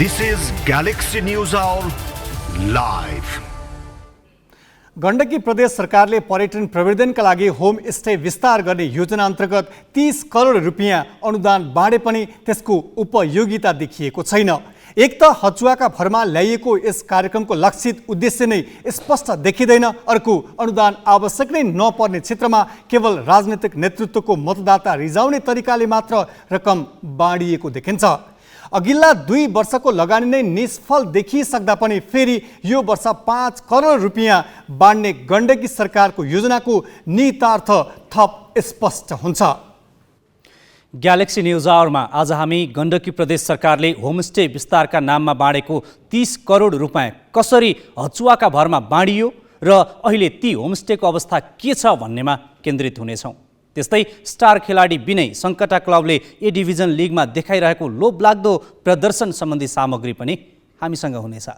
This is Galaxy News Hour live. Gandaki प्रदेश सरकारले पर्यटन प्रवर्धनका लागि होमस्टे विस्तार गर्ने योजना अन्तर्गत 30 करोड रुपियाँ अनुदान बाँडे पनि त्यसको उपयोगिता देखिएको छैन। एक त हचुवाका भरमा ल्याइएको यस कार्यक्रमको लक्षित उद्देश्य नै स्पष्ट देखिँदैन, अर्को अनुदान आवश्यक नै नपर्ने क्षेत्रमा केवल राजनीतिक नेतृत्वको मतदाता रिझाउने तरिकाले मात्र रकम बाँडिएको देखिन्छ। अघिल्ला 2 वर्षको लगानी नै निष्फल देखिसक्दा पनि फेरि यो वर्ष 5 करोड रुपियाँ बाँड्ने गण्डकी सरकारको योजनाको निहितार्थ थप स्पष्ट हुन्छ। ग्यालेक्सी न्यूज आवरमा आज हामी गण्डकी प्रदेश सरकारले होमस्टे विस्तारका नाममा बाँडेको 30 करोड रुपियाँ कसरी हचुवाका भरमा बाँडियो र अहिले ती होमस्टेको अवस्था के छ भन्नेमा केन्द्रित हुनेछौँ। त्यस्तै स्टार खेलाडी विनय सङ्कटा क्लबले ए डिभिजन लिगमा देखाइरहेको लोभलाग्दो प्रदर्शन सम्बन्धी सामग्री पनि हामीसँग हुनेछ।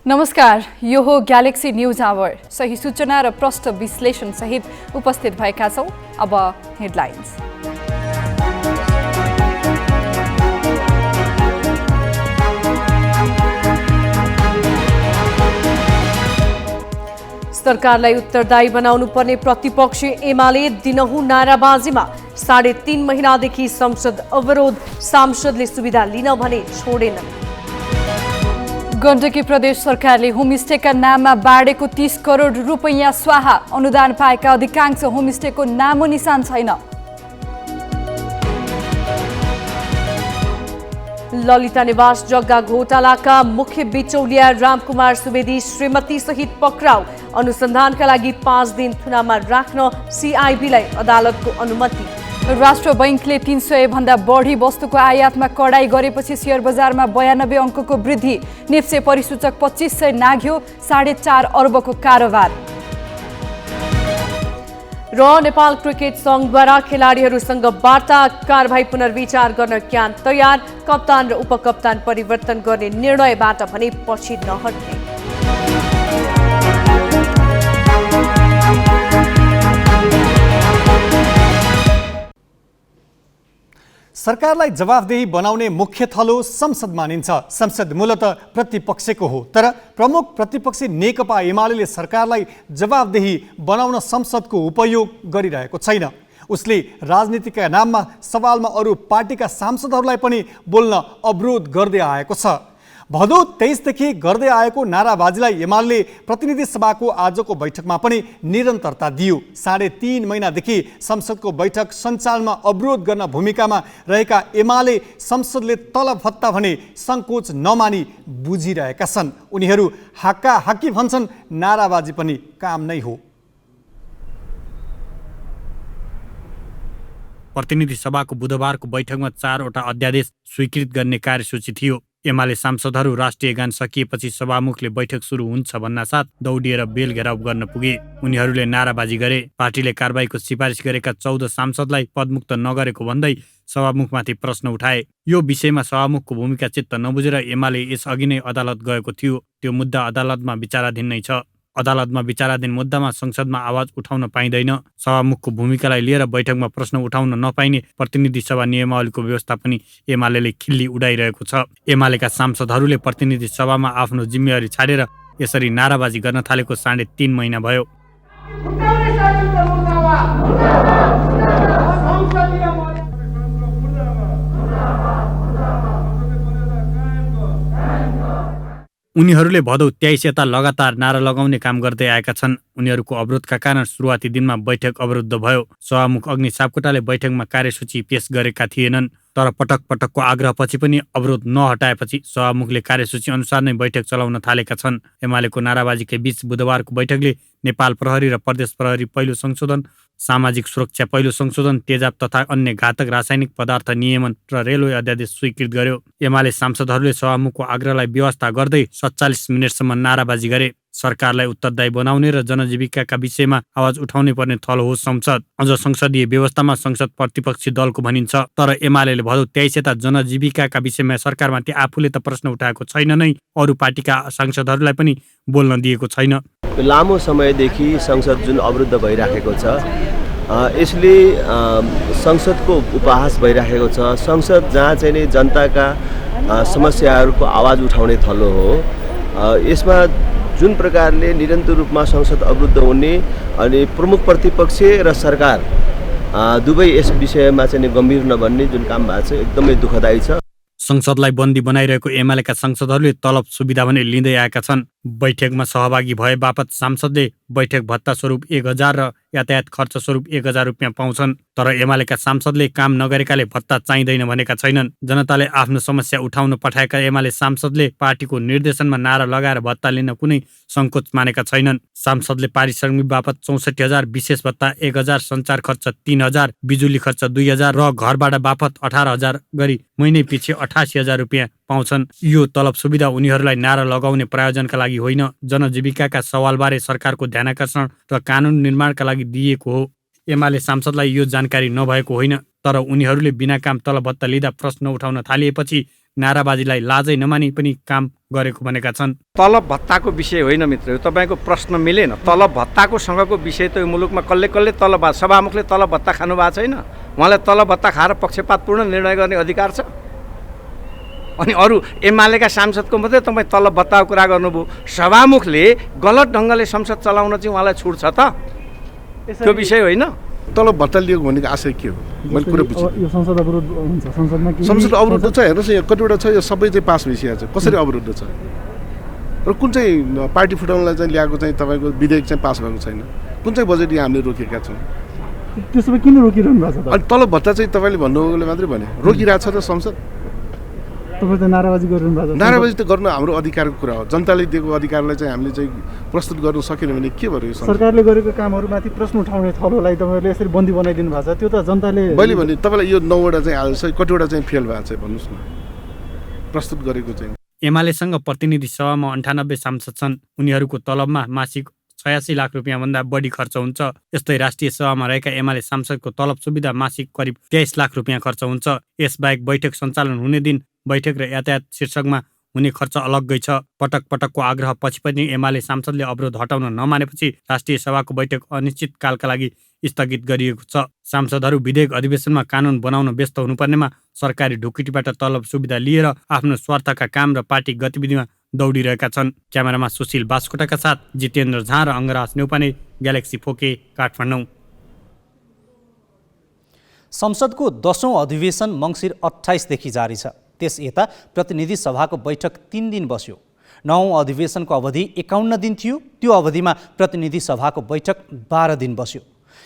नमस्कार, यो हो ग्यालेक्सी न्यूज आवर। सही सूचना र प्रष्ट विश्लेषण सहित उपस्थित भएका छौं। अब हेडलाइन्स। सरकारलाई उत्तरदायी बनाउनु पर्ने प्रतिपक्षी एमाले दिनहुँ नाराबाजीमा 3.5 महिनादेखि संसद अवरोध, सांसदले सुविधा लिन भने छोडेनन्। गण्डकी प्रदेश सरकारले होमस्टेका नाममा बाँडेको 30 करोड रुपैयाँ स्वाहा, अनुदान पाएका अधिकांश होमस्टेको नामो निशान छैन। ललिता निवास जग्गा घोटालाका मुख्य बिचौलिया रामकुमार सुवेदी श्रीमती सहित पक्राउ, अनुसन्धानका लागि 5 दिन थुनामा राख्न सिआइबीलाई अदालतको अनुमति। राष्ट्र बैंकले 300 भन्दा बढी वस्तुको आयातमा कडाई गरेपछि शेयर बजारमा 92 अङ्कको वृद्धि, नेप्से परिसूचक 2500 नाघ्यो, 4.5 अर्बको कारोबार। र नेपाल क्रिकेट संघद्वारा खेलाडीहरूसँग वार्ता, कारबाही पुनर्विचार गर्न क्यान तयार, कप्तान र उपकप्तान परिवर्तन गर्ने निर्णयबाट भने पछि नहट्ने। सरकारलाई जवाफदेही बनाउने मुख्य थलो संसद मानिन्छ। संसद मूलतः प्रतिपक्षको हो, तर प्रमुख प्रतिपक्षी नेकपा एमाले सरकारलाई जवाफदेही बनाउन संसदको उपयोग गरिरहेको छैन। उसले राजनीतिका नाममा सवालमा अरू पार्टीका सांसदहरूलाई पनि बोल्न अवरोध गर्दै आएको छ। भदौ 23 देखि गर्दै आएको नाराबाजीलाई एमाले प्रतिनिधि सभाको आजको बैठकमा पनि निरन्तरता दियो। 3.5 महिनादेखि संसदको बैठक सञ्चालनमा अवरोध गर्न भूमिकामा रहेका एमाले संसदले तलब भत्ता भने सङ्कोच नमानी बुझिरहेका छन्। उनीहरू हाक्का हाक्की भन्छन्, नाराबाजी पनि काम नै हो। प्रतिनिधि सभाको बुधबारको बैठकमा 4वटा अध्यादेश स्वीकृत गर्ने कार्यसूची थियो। एमाले सांसदहरू राष्ट्रिय गान सकिएपछि सभामुखले बैठक सुरु हुन्छ भन्नासाथ दौडिएर बेल घेराउ गर्न पुगे। उनीहरूले नाराबाजी गरे। पार्टीले कारबाहीको सिफारिस गरेका 14 सांसदलाई पदमुक्त नगरेको भन्दै सभामुखमाथि प्रश्न उठाए। यो विषयमा सभामुखको भूमिका चित्त नबुझेर एमाले यसअघि नै अदालत गएको थियो। त्यो मुद्दा अदालतमा विचाराधीन नै छ। अदालतमा विचाराधीन मुद्दामा संसदमा आवाज उठाउन पाइँदैन। सभामुखको भूमिकालाई लिएर बैठकमा प्रश्न उठाउन नपाइने प्रतिनिधि सभा नियमावलीको व्यवस्था पनि एमाले खिल्ली उडाइरहेको छ। एमालेका सांसदहरूले प्रतिनिधि सभामा आफ्नो जिम्मेवारी छाडेर यसरी नाराबाजी गर्न थालेको 3.5 महिना भयो। उनीहरूले भदौ 23 यता लगातार नारा लगाउने काम गर्दै आएका छन्। उनीहरूको अवरोधका कारण सुरुवाती दिनमा बैठक अवरुद्ध भयो। सभामुख अग्नि सापकोटाले बैठकमा कार्यसूची पेश गरेका थिएनन्, तर पटक पटकको आग्रहपछि पनि अवरोध नहटाएपछि सभामुखले कार्यसूची अनुसार नै बैठक चलाउन थालेका छन्। एमालेको नाराबाजीकै बीच बुधबारको बैठकले नेपाल प्रहरी र प्रदेश प्रहरी पहिलो संशोधन, सामाजिक सुरक्षा पहिलो संशोधन, तेजाब तथा अन्य घातक रासायनिक पदार्थ नियमन र रेलवे अध्यादेश स्वीकृत गर्यो। एमाले सांसदहरूले सभामुखको आग्रहलाई व्यवस्था गर्दै 47 मिनेटसम्म नाराबाजी गरे। सरकारलाई उत्तरदायी बनाउने र जनजीविकाका विषयमा आवाज उठाउनै पर्ने थलो हो संसद। अझ संसदीय व्यवस्थामा संसद प्रतिपक्षी दलको भनिन्छ, तर एमाले भदौ 23 यता जनजीविकाका विषयमा सरकारमाथि आफूले त प्रश्न उठाएको छैन नै, अरू पार्टीका सांसदहरूलाई पनि बोल्न दिएको छैन। लामो समयदेखि संसद जुन अवरुद्ध भइराखेको छ, यसले संसदको उपहास भइराखेको छ। संसद जहाँ चाहिँ नि जनताका समस्याहरूको आवाज उठाउने थलो हो, यसमा जुन प्रकारले निरन्तर रूपमा संसद अवरुद्ध हुने अनि प्रमुख प्रतिपक्ष र सरकार दुवै यस विषयमा चाहिँ गम्भीर नबन्ने जुन काम भएको छ एकदमै दुःखदायी छ। संसदलाई बन्दी बनाइरहेको एमालेका सांसदहरूले तलब सुविधा भने लिँदै आएका छन्। बैठकमा सहभागी भए बापत सांसदले बैठक भत्ता स्वरूप 1000 र यातायात खर्च स्वरूप 1000 रुपियाँ पाउँछन्। तर एमालेका सांसदले काम नगरेकाले भत्ता चाहिँदैन भनेका छैनन्। जनताले आफ्नो समस्या उठाउन पठाएका एमाले सांसदले पार्टीको निर्देशनमा नारा लगाएर भत्ता लिन कुनै सङ्कोच मानेका छैनन्। सांसदले पारिश्रमिक बापत 64,000, विशेष भत्ता 1000, सञ्चार खर्च 3000, बिजुली खर्च 2000 र घरबाट बापत 18,000 गरी महिनै पछि 88,000 रुपियाँ पाउँछन्। यो तलब सुविधा उनीहरूलाई नारा लगाउने प्रायोजनका लागि होइन, जनजीविकाका सवालबारे सरकारको ध्यानाकर्षण र कानुन निर्माणका लागि दिएको हो। एमाले सांसदलाई यो जानकारी नभएको होइन, तर उनीहरूले बिना काम तलब भत्ता लिँदा प्रश्न उठाउन थालिएपछि नाराबाजीलाई लाजै नमानी पनि काम गरेको भनेका छन्। तलब भत्ताको विषय होइन मित्र, यो तपाईँको प्रश्न मिलेन। तलब भत्ताको सँगको विषय त यो मुलुकमा कसले तलब सभामुखले तलब भत्ता खानु भएको छैन। उहाँलाई तलब भत्ता खाएर पक्षपातपूर्ण निर्णय गर्ने अधिकार छ। अनि अरू एमालेका सांसदको मात्रै तपाईँ तलब भत्ताको कुरा गर्नुभयो। सभामुखले गलत ढङ्गले संसद चलाउन चाहिँ उहाँलाई छुट छ त? त्यो विषय होइन। तलब भत्ता लिएको भनेको आशय के हो? मैले कुरा बुझेँ। यो संसद अवरुद्ध हुन्छ, संसद अवरुद्ध छ। हेर्नुहोस् यहाँ कतिवटा छ, यो सबै चाहिँ पास भइसकेको छ। कसरी अवरुद्ध छ र कुन चाहिँ पार्टी फुटाउनलाई चाहिँ ल्याएको चाहिँ तपाईँको विधेयक चाहिँ पास भएको छैन? कुन चाहिँ बजेट यहाँ हामीले रोकेका छौँ? त्यसो भए किन रोकिरहनु भएको छ? अनि तलब भत्ता चाहिँ तपाईँले भन्नुभएकोले मात्रै भने रोकिरहेको छ त संसद? तपाईँ त नाराबाजी गरिरहनु भएको छ। नाराबाजी त गर्नु हाम्रो अधिकारको कुरा हो। जनताले दिएको अधिकारलाई चाहिँ हामीले चाहिँ प्रस्तुत गर्न सकेन भने के भयो? यो सरकारले गरेको कामहरूमाथि प्रश्न उठाउने थलोलाई तपाईँहरूले यसरी बन्दी बनाइदिनु भएको छ। त्यो त जनताले मैले भने तपाईँलाई यो 9वटा चाहिँ हाल्छ, कतिवटा चाहिँ फेल भएको छ भन्नुहोस् न प्रस्तुत गरेको चाहिँ। एमालेसँग प्रतिनिधि सभामा 98 सांसद छन्। उनीहरूको तलबमा मासिक 86 लाख रुपियाँभन्दा बढी खर्च हुन्छ। यस्तै राष्ट्रिय सभामा रहेका एमाले सांसदको तलब सुविधा मासिक करिब 23 लाख रुपियाँ खर्च हुन्छ। यसबाहेक बैठक सञ्चालन हुने दिन, बैठक र यातायात शीर्षकमा हुने खर्च अलग्गै छ। पटक पटकको आग्रह पछि पनि एमाले सांसदले अवरोध हटाउन नमानेपछि राष्ट्रिय सभाको बैठक अनिश्चितकालका लागि स्थगित गरिएको छ। सांसदहरू विधेयक अधिवेशनमा कानुन बनाउन व्यस्त हुनुपर्नेमा सरकारी ढुकुटीबाट तलब सुविधा लिएर आफ्नो स्वार्थका काम र पार्टी गतिविधिमा दौडिरहेका छन्। क्यामेरामा सुशील बास्कोटाका साथ जितेन्द्र झा र अङ्गराज न्यौपाने, ग्यालेक्सी 4K, काठमाडौँ। संसदको 10औं अधिवेशन मङ्सिर 28 देखि जारी छ। त्यस यता प्रतिनिधि सभाको बैठक 3 दिन बस्यो। 9औं अधिवेशनको अवधि 51 दिन थियो। त्यो अवधिमा प्रतिनिधि सभाको बैठक 12 दिन बस्यो।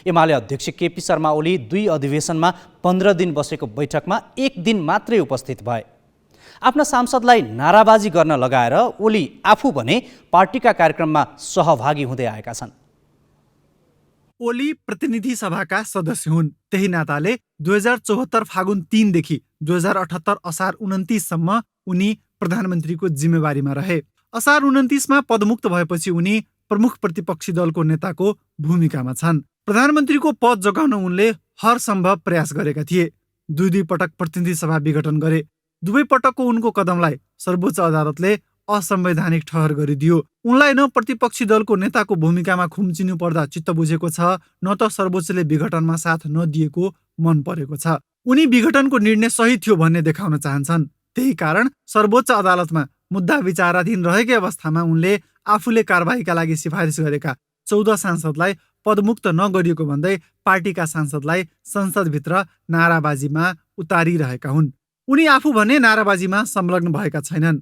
एमाले अध्यक्ष केपी शर्मा ओली 2 अधिवेशनमा 15 दिन बसेको बैठकमा 1 दिन मात्रै उपस्थित भए। आफ्ना सांसदलाई नाराबाजी गर्न लगाएर ओली आफू भने पार्टीका कार्यक्रममा सहभागी हुँदै आएका छन्। ओली प्रतिनिधि सभाका सदस्य हुन्। त्यही नाताले 2074 फागुन 3 देखि 2078 असार 29 सम्म उनी प्रधानमन्त्रीको जिम्मेवारीमा रहे। असार 29 मा पदमुक्त भएपछि उनी प्रमुख प्रतिपक्षी दलको नेताको भूमिकामा छन्। प्रधानमन्त्रीको पद जोगाउन उनले हर सम्भव प्रयास गरेका थिए। 2 पटक प्रतिनिधि सभा विघटन गरे। दुवै पटकको उनको कदमलाई सर्वोच्च अदालतले असंवैधानिक ठहर गरिदियो। उनलाई न प्रतिपक्षी दलको नेताको भूमिकामा खुम्चिनु पर्दा चित्त बुझेको छ, न त सर्वोच्चले विघटनमा साथ नदिएको मन परेको छ। उनी विघटनको निर्णय सही थियो भन्ने देखाउन चाहन्छन्। त्यही कारण सर्वोच्च अदालतमा मुद्दा विचाराधीन रहेकै अवस्थामा उनले आफूले कारबाहीका लागि सिफारिस गरेका 14 सांसदलाई पदमुक्त नगरिएको भन्दै पार्टीका सांसदलाई संसदभित्र नाराबाजीमा उतारिरहेका हुन्। उनी आफू भने नाराबाजीमा संलग्न भएका छैनन्।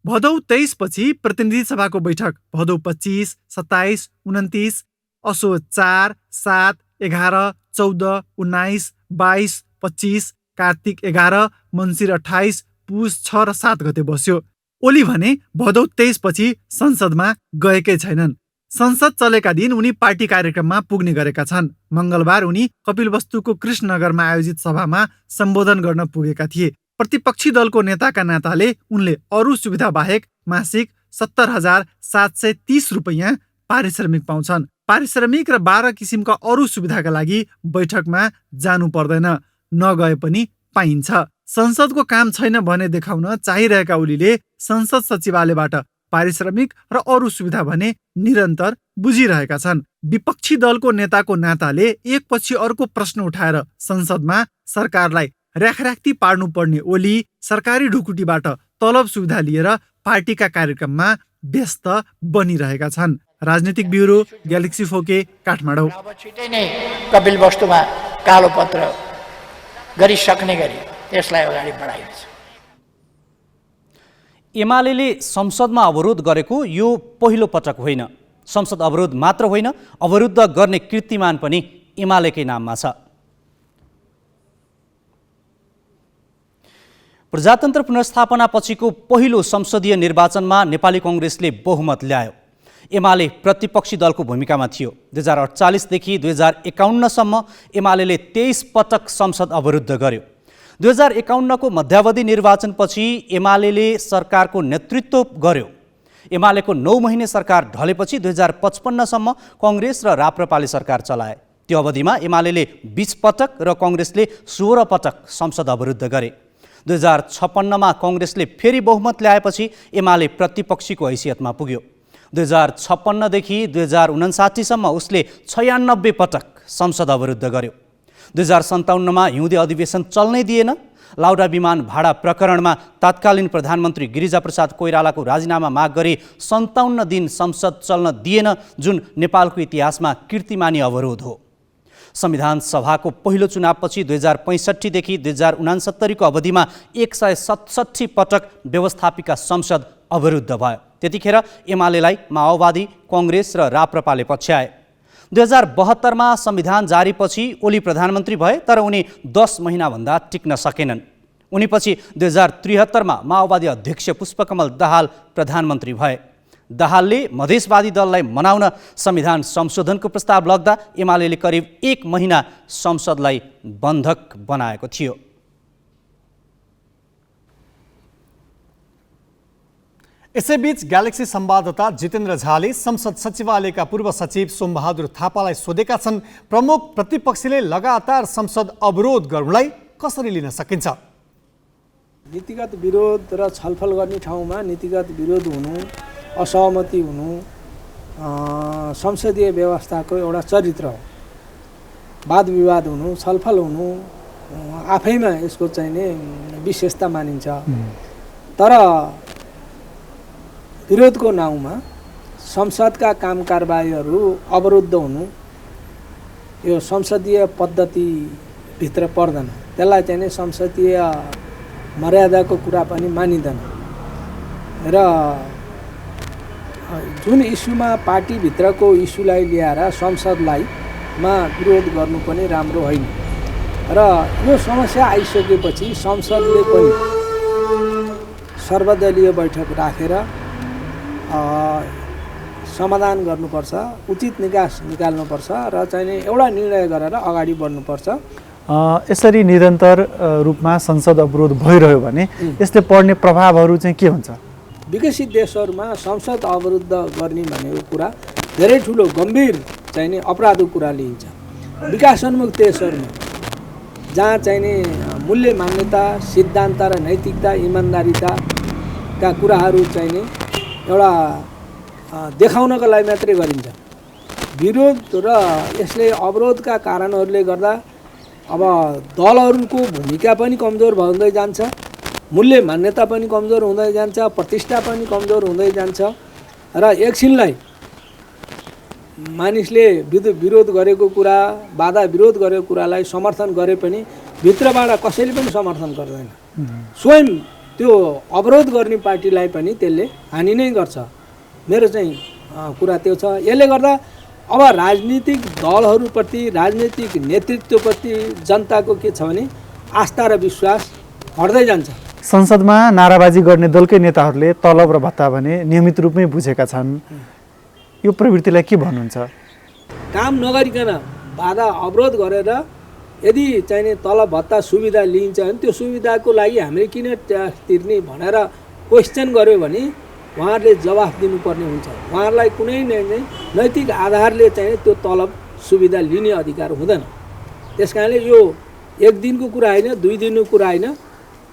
भदौ 23 पछि प्रतिनिधि सभाको बैठक भदौ 25, 27, 29, असोज 4, 7, 11, 14, 19, 22, 25, कार्तिक 11, मन्सिर 28, पुस 6 र 7 गते बस्यो। ओली भने भदौ 23 पछि संसदमा गएकै छैनन्। संसद चलेका दिन उनी पार्टी कार्यक्रममा पुग्ने गरेका छन्। मङ्गलबार उनी कपिलवस्तुको कृष्णनगरमा आयोजित सभामा सम्बोधन गर्न पुगेका थिए। प्रतिपक्षी दलको नेताका नाताले उनले अरू सुविधा बाहेक मासिक 70,730 रुपैयाँ पारिश्रमिक पाउँछन्। पारिश्रमिक र 12 किसिमका अरू सुविधाका लागि बैठकमा जानु पर्दैन, नगए पनि पाइन्छ। संसदको काम छैन भने देखाउन चाहिरहेका ओलीले संसद सचिवालयबाट पारिश्रमिक र अरू सुविधा भने निरन्तर बुझिरहेका छन्। विपक्षी दलको नेताको नाताले एकपछि अर्को प्रश्न उठाएर संसदमा सरकारलाई र्याखर्याख्ती पार्नुपर्ने ओली सरकारी ढुकुटीबाट तलब सुविधा लिएर पार्टीका कार्यक्रममा व्यस्त बनिरहेका छन्। राजनीतिक ब्युरो, ग्यालेक्सी फोके, काठमाडौँ। अब छिटै नै कपिलवस्तुमा कालो पत्र गरिसक्ने गरी त्यसलाई अगाडि बढाइन्छ। एमाले संसदमा अवरोध गरेको यो पहिलो पटक होइन। संसद अवरोध मात्र होइन, अवरुद्ध गर्ने कीर्तिमान पनि एमालेकै नाममा छ। प्रजातन्त्र पुनर्स्थापना पछिको पहिलो संसदीय निर्वाचनमा नेपाली कङ्ग्रेसले बहुमत ल्यायो। एमाले प्रतिपक्षी दलको भूमिकामा थियो। 2048 देखि 2051 सम्म एमाले 23 पटक संसद अवरुद्ध गर्यो। 2051 को मध्यावधि निर्वाचनपछि एमाले सरकारको नेतृत्व गर्यो। एमालेको 9 महिने सरकार ढलेपछि 2055 सम्म कङ्ग्रेस र राप्रपाले सरकार चलाए। त्यो अवधिमा एमाले 20 पटक र कङ्ग्रेसले 16 पटक संसद अवरुद्ध गरे। 2056 मा कङ्ग्रेसले फेरि बहुमत ल्याएपछि एमाले प्रतिपक्षीको हैसियतमा पुग्यो। 2056 देखि 2059 सम्म उसले 96 पटक संसद अवरुद्ध गर्यो। 2057 मा हिउँदे अधिवेशन चल्नै दिएन। लाउडा विमान भाडा प्रकरणमा तत्कालीन प्रधानमन्त्री गिरिजाप्रसाद कोइरालाको राजीनामा माग गरी 57 दिन संसद चल्न दिएन, जुन नेपालको इतिहासमा कीर्तिमानी अवरोध हो। संविधान सभाको पहिलो चुनावपछि 2065 देखि 2069 को अवधिमा 167 पटक व्यवस्थापिका संसद अवरुद्ध भयो। त्यतिखेर एमालेलाई माओवादी, कङ्ग्रेस र राप्रपाले पछ्याए। 2072 मा संविधान जारीपछि ओली प्रधानमन्त्री भए, तर उनी 10 महिनाभन्दा टिक्न सकेनन्। उनीपछि 2073 मा माओवादी अध्यक्ष पुष्पकमल दाहाल प्रधानमन्त्री भए। दाहालले मधेसवादी दललाई मनाउन संविधान संशोधनको प्रस्ताव लग्दा एमाले करिब 1 महिना संसदलाई बन्धक बनाएको थियो। यसैबीच ग्यालेक्सी संवाददाता जितेन्द्र झाले संसद सचिवालयका पूर्व सचिव सोमबहादुर थापालाई सोधेका छन्, प्रमुख प्रतिपक्षीले लगातार संसद अवरोध गर्नुलाई कसरी लिन सकिन्छ? नीतिगत विरोध र छलफल गर्ने ठाउँमा नीतिगत विरोध हुनु, असहमति हुनु संसदीय व्यवस्थाको एउटा चरित्र हो। वाद विवाद हुनु, छलफल हुनु आफैमा यसको चाहिँ नि विशेषता मानिन्छ। तर विरोधको नाउँमा संसदका काम कारबाहीहरू अवरुद्ध हुनु यो संसदीय पद्धतिभित्र पर्दैन। त्यसलाई चाहिँ नि संसदीय मर्यादाको कुरा पनि मानिँदैन। र जुन इस्युमा पार्टीभित्रको इस्युलाई ल्याएर संसदलाई विरोध गर्नु पनि राम्रो होइन। र यो समस्या आइसकेपछि संसदले पनि सर्वदलीय बैठक राखेर समाधान गर्नुपर्छ, उचित निकास निकाल्नुपर्छ र चाहिँ नि एउटा निर्णय गरेर अगाडि बढ्नुपर्छ। यसरी निरन्तर रूपमा संसद अवरोध भइरह्यो भने यसले पर्ने प्रभावहरू चाहिँ के हुन्छ? विकसित देशहरूमा संसद अवरुद्ध गर्ने भनेको कुरा धेरै ठुलो गम्भीर चाहिँ नि अपराधको कुरा लिइन्छ। विकासोन्मुख देशहरूमा जहाँ चाहिँ नि मूल्य मान्यता, सिद्धान्त र नैतिकता, इमान्दारिताका कुराहरू चाहिँ नि एउटा देखाउनको लागि मात्रै गरिन्छ। विरोध र यसले अवरोधका कारणहरूले गर्दा अब दलहरूको भूमिका पनि कमजोर हुँदै जान्छ, मूल्य मान्यता पनि कमजोर हुँदै जान्छ, प्रतिष्ठा पनि कमजोर हुँदै जान्छ। र एकछिनलाई मानिसले विरोध गरेको कुरा, बाधा विरोध गरेको कुरालाई समर्थन गरे पनि भित्रबाट कसैले पनि समर्थन गर्दैन। स्वयं त्यो अवरोध गर्ने पार्टीलाई पनि त्यसले हानि नै गर्छ। मेरो चाहिँ कुरा त्यो छ। यसले गर्दा अब राजनीतिक दलहरूप्रति, राजनीतिक नेतृत्वप्रति जनताको के छ भने आस्था र विश्वास हट्दै जान्छ। संसदमा नाराबाजी गर्ने दलकै नेताहरूले तलब र भत्ता भने नियमित रूपमै बुझेका छन्। यो प्रवृत्तिलाई के भन्नुहुन्छ? काम नगरिकन बाधा अवरोध गरेर यदि चाहिने तलब भत्ता सुविधा लिइन्छ भने त्यो सुविधाको लागि हामीले किन ट्याक्स तिर्ने भनेर क्वेसन गर्यो भने उहाँहरूले जवाफ दिनुपर्ने हुन्छ। उहाँहरूलाई कुनै नैतिक आधारले चाहिँ त्यो तलब सुविधा लिने अधिकार हुँदैन। त्यस कारणले यो एक दिनको कुरा होइन, 2 दिनको कुरा होइन,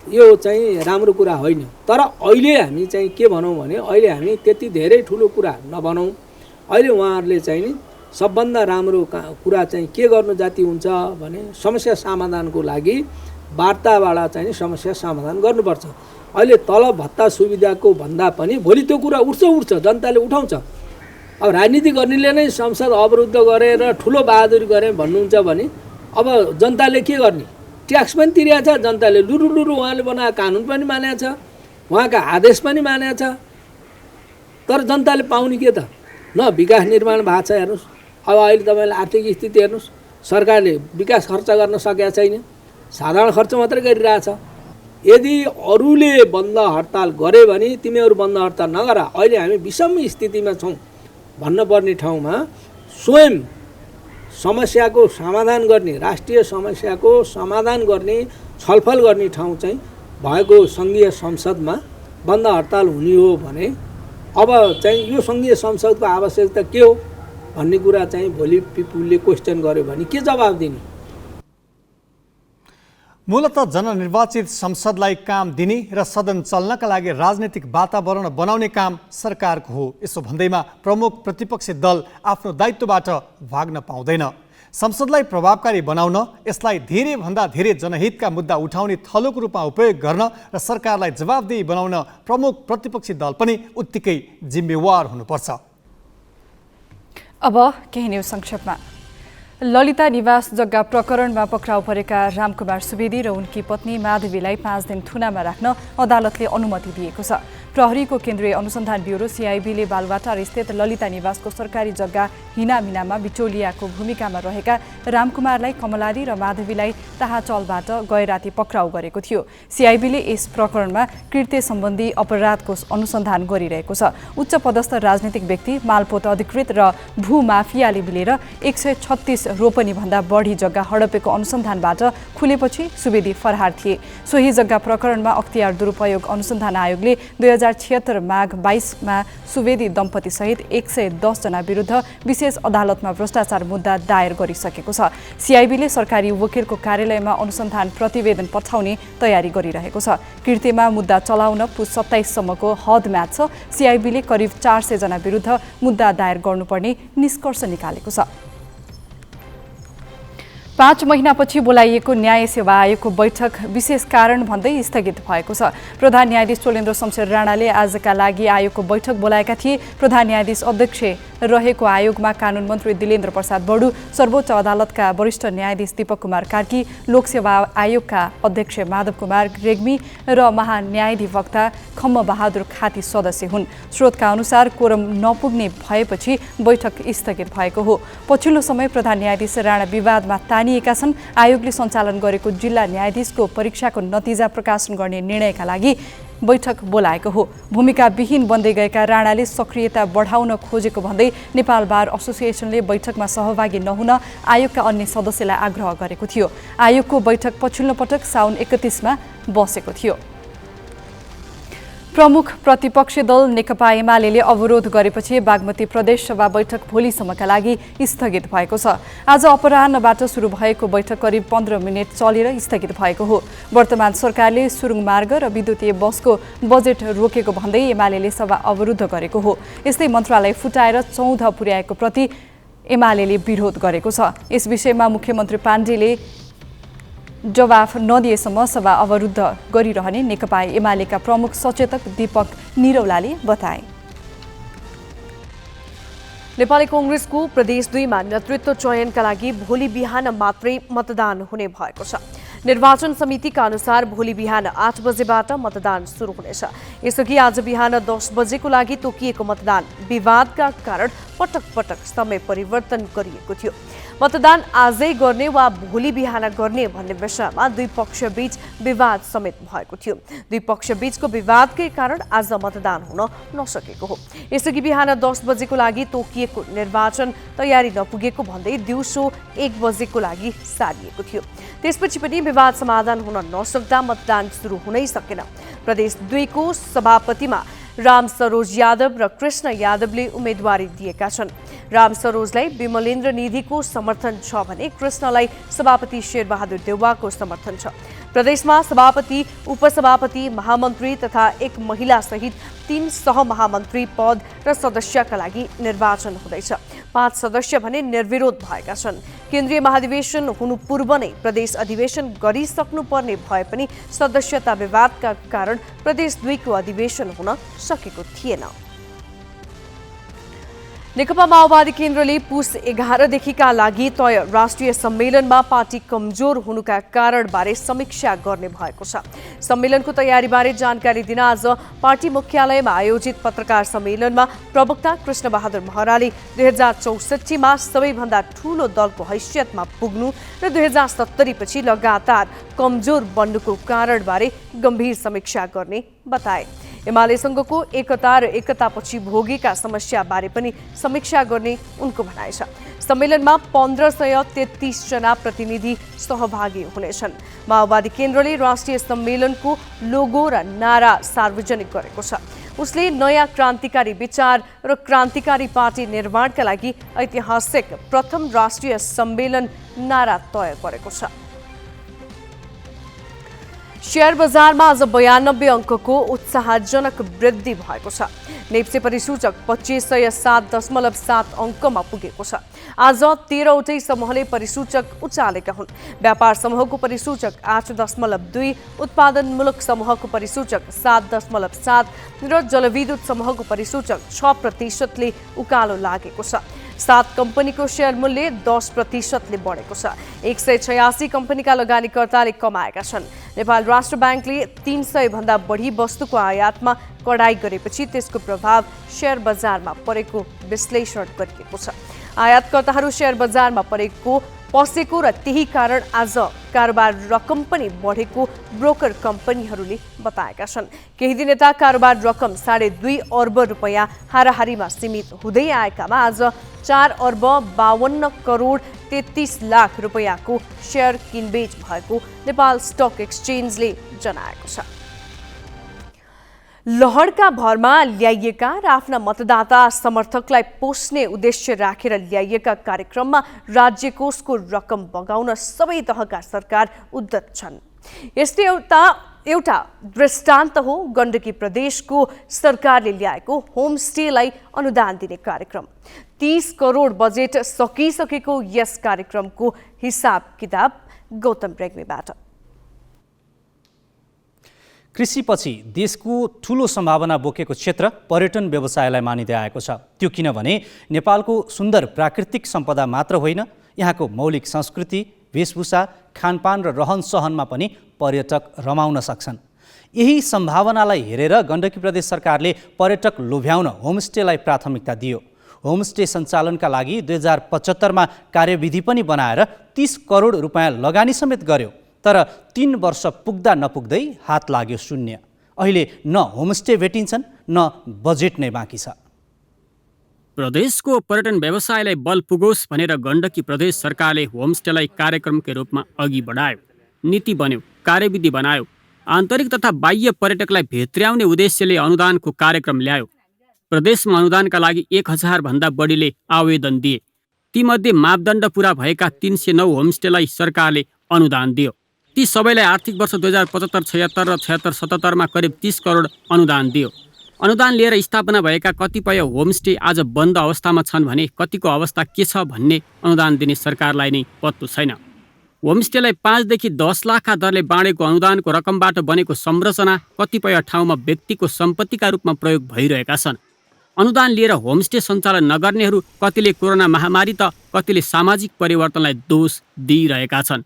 यो चाहिँ राम्रो कुरा होइन। तर अहिले हामी चाहिँ के भनौँ भने अहिले हामी त्यति धेरै ठुलो कुरा नभनौँ। अहिले उहाँहरूले चाहिँ नि सबभन्दा राम्रो कुरा चाहिँ के गर्नु जाति हुन्छ भने समस्या समाधानको लागि वार्ताबाट चाहिँ समस्या समाधान गर्नुपर्छ। अहिले तलब भत्ता सुविधाको भन्दा पनि भोलि त्यो कुरा उठ्छ, जनताले उठाउँछ। अब राजनीति गर्नेले नै संसद अवरुद्ध गरेर ठुलो बहादुरी गरे भन्नुहुन्छ भने अब जनताले के गर्ने? ट्याक्स पनि तिरेको छ जनताले, लुरु उहाँले बनाएको कानुन पनि मानेको छ, उहाँका आदेश पनि मानेको छ। तर जनताले पाउने के त? न विकास निर्माण भएको छ। हेर्नुहोस् अब अहिले तपाईँले आर्थिक स्थिति हेर्नुहोस्, सरकारले विकास खर्च गर्न सकेका छैन, साधारण खर्च मात्रै गरिरहेछ। यदि अरूले बन्द हडताल गरे भने तिमीहरू बन्द हडताल नगर, अहिले हामी विषम स्थितिमा छौँ भन्नुपर्ने ठाउँमा स्वयं समस्याको समाधान गर्ने, राष्ट्रिय समस्याको समाधान गर्ने, छलफल गर्ने ठाउँ चाहिँ भएको सङ्घीय संसदमा बन्द हडताल हुने हो भने अब चाहिँ यो सङ्घीय संसदको आवश्यकता के हो भन्ने कुरा चाहिँ भोलि पिपुलले क्वेसन गर्यो भने के जवाब दिने? मूलतः जननिर्वाचित संसदलाई काम दिने र सदन चल्नका लागि राजनीतिक वातावरण बनाउने काम सरकारको हो। यसो भन्दैमा प्रमुख प्रतिपक्षी दल आफ्नो दायित्वबाट भाग्न पाउँदैन। संसदलाई प्रभावकारी बनाउन, यसलाई धेरैभन्दा धेरै जनहितका मुद्दा उठाउने थलोको रूपमा उपयोग गर्न र सरकारलाई जवाबदेही बनाउन प्रमुख प्रतिपक्षी दल पनि उत्तिकै जिम्मेवार हुनुपर्छ। अब केही न्युज संक्षेपमा। ललिता निवास जग्गा प्रकरणमा पक्राउ परेका रामकुमार सुवेदी र उनकी पत्नी माधवीलाई 5 दिन थुनामा राख्न अदालतले अनुमति दिएको छ। प्रहरीको केन्द्रीय अनुसन्धान ब्युरो CIBले बालुवाटार स्थित ललिता निवासको सरकारी जग्गा हिनामिनामा बिचौलियाको भूमिकामा रहेका रामकुमारलाई, कमलादी र माधवीलाई ताहाचलबाट गैराती पक्राउ गरेको थियो। CIBले यस प्रकरणमा कृत्य सम्बन्धी अपराधको अनुसन्धान गरिरहेको छ। उच्च पदस्थ राजनीतिक व्यक्ति, मालपोत अधिकृत र भूमाफियाले मिलेर 136 रोपनी भन्दा बढी जग्गा हडपेको अनुसन्धानबाट खुलेपछि सुवेदी फरार थिए। सोही जग्गा प्रकरणमा अख्तियार दुरुपयोग अनुसन्धान आयोगले 2076 माघ 22 मा सुवेदी दम्पति सहित 110 जना विरुद्ध विशेष अदालतमा भ्रष्टाचार मुद्दा दायर गरिसकेको छ। CIBले सरकारी वकिलको कार्यालयमा अनुसन्धान प्रतिवेदन पठाउने तयारी गरिरहेको छ। कृत्यमा मुद्दा चलाउन पुस 27 सम्मको हद म्याद छ। CIBले करिब 400 जना विरुद्ध मुद्दा दायर गर्नुपर्ने निष्कर्ष निकालेको छ। 5 महिनापछि बोलाइएको न्याय सेवा आयोगको बैठक विशेष कारण भन्दै स्थगित भएको छ। प्रधान न्यायाधीश चोलेन्द्र शमशेर राणाले आजका लागि आयोगको बैठक बोलाएका थिए। प्रधान न्यायाधीश अध्यक्ष रहेको आयोगमा कानुन मन्त्री दिलेन्द्र प्रसाद बडु, सर्वोच्च अदालतका वरिष्ठ न्यायाधीश दीपक कुमार कार्की, लोकसेवा आयोगका अध्यक्ष माधव कुमार रेग्मी र महान्यायाधिवक्ता खम्म बहादुर खाती सदस्य हुन्। स्रोतका अनुसार कोरम नपुग्ने भएपछि बैठक स्थगित भएको हो। पछिल्लो समय प्रधान न्यायाधीश राणा विवादमा तानिएका छन्। आयोगले सञ्चालन गरेको जिल्ला न्यायाधीशको परीक्षाको नतिजा प्रकाशन गर्ने निर्णयका लागि बैठक बोलाएको हो। भूमिकाविहीन बन्दै गएका राणाले सक्रियता बढाउन खोजेको भन्दै नेपाल बार एसोसिएसनले बैठकमा सहभागी नहुन आयोगका अन्य सदस्यलाई आग्रह गरेको थियो। आयोगको बैठक पछिल्लो पटक साउन 31 मा बसेको थियो। प्रमुख प्रतिपक्षी दल नेकपा एमाले अवरोध गरेपछि बागमती प्रदेश सभा बैठक भोलिसम्मका लागि स्थगित भएको छ। आज अपराह्नबाट सुरु भएको बैठक करिब 15 मिनट चलेर स्थगित भएको हो। वर्तमान सरकारले सुरुङ मार्ग र विद्युतीय बसको बजेट रोकेको भन्दै एमाले सभा अवरुद्ध गरेको हो। यस्तै मन्त्रालय फुटाएर 14 पुर्याएको प्रति एमाले विरोध गरेको छ। यस विषयमा मुख्यमन्त्री पाण्डेले जवाफ नदिएसम्म सभा अवरुद्ध गरिरहने नेकपा एमालेका प्रमुख सचेतक दीपक निरौलाले बताए। नेपाली कांग्रेसको प्रदेश 2 मा नेतृत्व चयनका लागि भोलि बिहान मात्रै मतदान हुने भएको छ। निर्वाचन समितिका अनुसार भोलि बिहान 8 बजेबाट मतदान सुरु हुनेछ। यसअघि आज बिहान 10 बजेको लागि तोकिएको मतदान विवादका कारण पटक पटक समय परिवर्तन गरिएको थियो। मतदान आजै गर्ने वा भोलि बिहान गर्ने भन्ने विषयमा दुई पक्षबीच विवाद समेत भएको थियो। दुई पक्षबीचको विवादकै कारण आज मतदान हुन नसकेको हो। यसअघि बिहान 10 बजेको लागि तोकिएको निर्वाचन तयारी नपुगेको भन्दै दिउँसो 1 बजेको लागि सारिएको थियो। त्यसपछि पनि विवाद समाधान हुन नसक्दा मतदान सुरु हुनै सकेन। प्रदेश 2 को सभापतिमा राम सरोज यादव र कृष्ण यादवले उम्मेदवारी दिएका छन्। राम सरोजलाई विमलेन्द्र निधिको समर्थन छ भने कृष्णलाई सभापति शेरबहादुर देउवाको समर्थन छ। प्रदेशमा सभापति, उपसभापति, महामन्त्री तथा एक महिला सहित 3 सहमहामन्त्री पद र सदस्यका लागि निर्वाचन हुँदैछ। 5 सदस्य भने निर्विरोध भएका छन्। केन्द्रीय महाधिवेशन हुनु पूर्व नै प्रदेश अधिवेशन गरिसक्नुपर्ने भए पनि सदस्यता विवादका कारण प्रदेश 2 को अधिवेशन हुन सकेको थिएन। नेकपा माओवादी केन्द्रले पुस 11 देखिका लागि तय राष्ट्रिय सम्मेलनमा पार्टी कमजोर हुनुका कारणबारे समीक्षा गर्ने भएको छ। सम्मेलनको तयारीबारे जानकारी दिन आज पार्टी मुख्यालयमा आयोजित पत्रकार सम्मेलनमा प्रवक्ता कृष्णबहादुर महराले 2064 मा सबैभन्दा ठूलो दलको हैसियतमा पुग्नु र 2070 पछि लगातार कमजोर बन्नुको कारणबारे गम्भीर समीक्षा गर्ने बताए। एमालेसँगको एकता र एकतापछि भोगेका समस्याबारे पनि समीक्षा गर्ने उनको भनाइ छ। सम्मेलनमा 1533 जना प्रतिनिधि सहभागी हुनेछन्। माओवादी केन्द्रले राष्ट्रिय सम्मेलनको लोगो र नारा सार्वजनिक गरेको छ। उसले नयाँ क्रान्तिकारी विचार र क्रान्तिकारी पार्टी निर्माणका लागि ऐतिहासिक प्रथम राष्ट्रिय सम्मेलन नारा तय गरेको छ। शेयर बजारमा आज 92 अङ्कको उत्साहजनक वृद्धि भएको छ। नेप्से परिसूचक 2507.7 अङ्कमा पुगेको छ। आज 13वटै समूहले परिसूचक उचालेका हुन्। व्यापार समूहको परिसूचक 8.2, उत्पादनमूलक समूहको परिसूचक 7.7 र जलविद्युत समूहको परिसूचक 6% उकालो लागेको छ। 7 कम्पनीको शेयर मूल्य 10% बढेको छ। 186 कम्पनीका लगानीकर्ताले कमाएका छन्। नेपाल राष्ट्र ब्याङ्कले 300 भन्दा बढी वस्तुको आयातमा कडाई गरेपछि त्यसको प्रभाव शेयर बजारमा परेको विश्लेषण गरिएको छ। आयातकर्ताहरू शेयर बजारमा पसेको र त्यही कारण आज कारोबार रकम पनि बढेको ब्रोकर कम्पनीहरूले बताएका छन्। केही दिन यता कारोबार रकम 2.5 अर्ब रुपैयाँ हाराहारीमा सीमित हुँदै आएकामा आज 4 अर्ब 52 करोड 33 लाख रुपैयाँको शेयर किनबेच भएको नेपाल स्टक एक्सचेन्जले जनाएको छ। लहरका भरमा ल्याइएका र आफ्ना मतदाता समर्थकलाई पोस्ने उद्देश्य राखेर ल्याइएका कार्यक्रममा राज्य कोषको रकम बगाउन सबै तहका सरकार उद्यत छन्। यस्तै एउटा दृष्टान्त हो गण्डकी प्रदेशको सरकारले ल्याएको होमस्टेलाई अनुदान दिने कार्यक्रम। 30 करोड बजेट सकिसकेको यस कार्यक्रमको हिसाब किताब गौतम रेग्मीबाट। कृषिपछि देशको ठूलो सम्भावना बोकेको क्षेत्र पर्यटन व्यवसायलाई मानिँदै आएको छ। त्यो किनभने नेपालको सुन्दर प्राकृतिक सम्पदा मात्र होइन, यहाँको मौलिक संस्कृति, वेशभूषा, खानपान र रहनसहनमा पनि पर्यटक रमाउन सक्छन्। यही सम्भावनालाई हेरेर गण्डकी प्रदेश सरकारले पर्यटक लोभ्याउन होमस्टेलाई प्राथमिकता दियो। होमस्टे सञ्चालनका लागि 2075 मा कार्यविधि पनि बनाएर 30 करोड रुपैयाँ लगानी समेत गर्यो। तर 3 वर्ष पुग्दा नपुग्दै हात लाग्यो शून्य। अहिले न होमस्टे भेटिन्छन् न बजेट नै बाँकी छ। प्रदेशको पर्यटन व्यवसायलाई बल पुगोस् भनेर गण्डकी प्रदेश सरकारले होमस्टेलाई कार्यक्रमकै रूपमा अघि बढायो। नीति बन्यो, कार्यविधि बनायो। आन्तरिक तथा बाह्य पर्यटकलाई भित्र्याउने उद्देश्यले अनुदानको कार्यक्रम ल्यायो। प्रदेशमा अनुदानका लागि 1000 भन्दा बढीले आवेदन दिए। तीमध्ये मापदण्ड पूरा भएका 309 होमस्टेलाई सरकारले अनुदान दियो। ती सबैलाई आर्थिक वर्ष 2075-76 र 76-77 मा करिब 30 करोड अनुदान दियो। अनुदान लिएर स्थापना भएका कतिपय होमस्टे आज बन्द अवस्थामा छन् भने कतिको अवस्था के छ भन्ने अनुदान दिने सरकारलाई नै पत्तो छैन। होमस्टेलाई 5 देखि 10 लाखका दरले बाँडेको अनुदानको रकमबाट बनेको संरचना कतिपय ठाउँमा व्यक्तिको सम्पत्तिका रूपमा प्रयोग भइरहेका छन्। अनुदान लिएर होमस्टे सञ्चालन नगर्नेहरू कतिले कोरोना महामारी त कतिले सामाजिक परिवर्तनलाई दोष दिइरहेका छन्।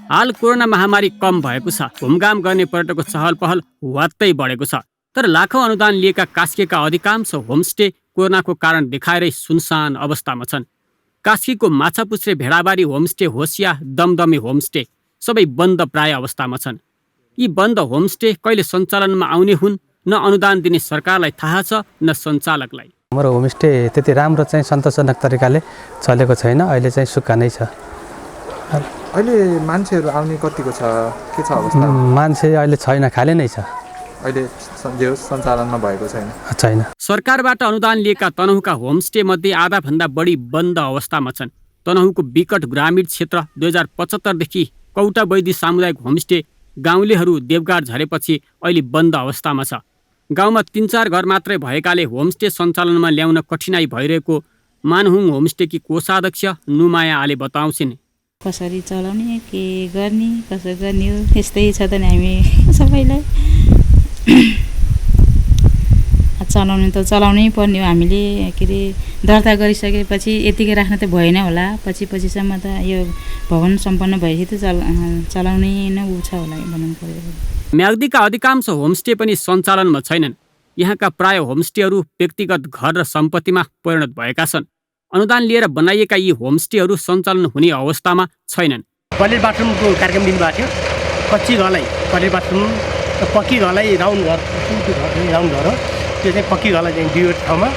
हाल कोरोना महामारी कम भएको छ, घुमघाम गर्ने पर्यटकको चहल पहल वात्तै बढेको छ। तर लाखौँ अनुदान लिएका कास्कीका अधिकांश होमस्टे कोरोनाको कारण देखाएरै सुनसान अवस्थामा छन्। कास्कीको माछापुच्छ्रे भेडाबारी होमस्टे, होसिया, दमदमी होमस्टे सबै बन्द प्राय अवस्थामा छन्। यी बन्द होमस्टे कहिले सञ्चालनमा आउने हुन्, न अनुदान दिने सरकारलाई थाहा छ न सञ्चालकलाई। हाम्रो होमस्टे त्यति राम्रो चाहिँ सन्तोषजनक तरिकाले चलेको छैन, अहिले चाहिँ सुक्खा नै छ। अहिले मान्छेहरू आउने कतिको छ, के छ अवस्था? मान्छे अहिले छैन, खाली नै छ, अहिले सञ्चालनमा भएको छैन। सरकारबाट अनुदान लिएका तनहुँका होमस्टे मध्ये आधाभन्दा बढी बन्द अवस्थामा छन्। तनहुँको विकट ग्रामीण क्षेत्र 2075 देखि कौटा वैदी सामुदायिक होमस्टे गाउँलेहरू देवघाट झरेपछि अहिले बन्द अवस्थामा छ। गाउँमा 3-4 घर मात्रै भएकाले होमस्टे सञ्चालनमा ल्याउन कठिनाई भइरहेको मानहुङ होमस्टेकी कोषाध्यक्ष नुमाया आले बताउँछिन्। कसरी चलाउने, के गर्ने, कसो गर्ने हो, यस्तै छ त नि। हामी सबैलाई चलाउनु त चलाउनै पर्ने हो। हामीले के अरे दर्ता गरिसकेपछि यतिकै राख्न त भएन होला, पछिसम्म त यो भवन सम्पन्न भएपछि त चलाउनै नै ऊ छ होला भनौँ पर्यो। म्याग्दीका अधिकांश होमस्टे पनि सञ्चालनमा छैनन्। यहाँका प्राय होमस्टेहरू व्यक्तिगत घर र सम्पत्तिमा परिणत भएका छन्। अनुदान लिएर बनाइएका यी होमस्टेहरू सञ्चालन हुने अवस्थामा छैनन्। टोयलेट बाथरुमको कार्यक्रम दिनुभएको थियो। कच्ची घरलाई टोयलेट बाथरुम, पक्की घरलाई राउन्ड घर, राउन्ड घर हो, त्यो चाहिँ पक्की घरलाई चाहिँ 2 ठाउँमा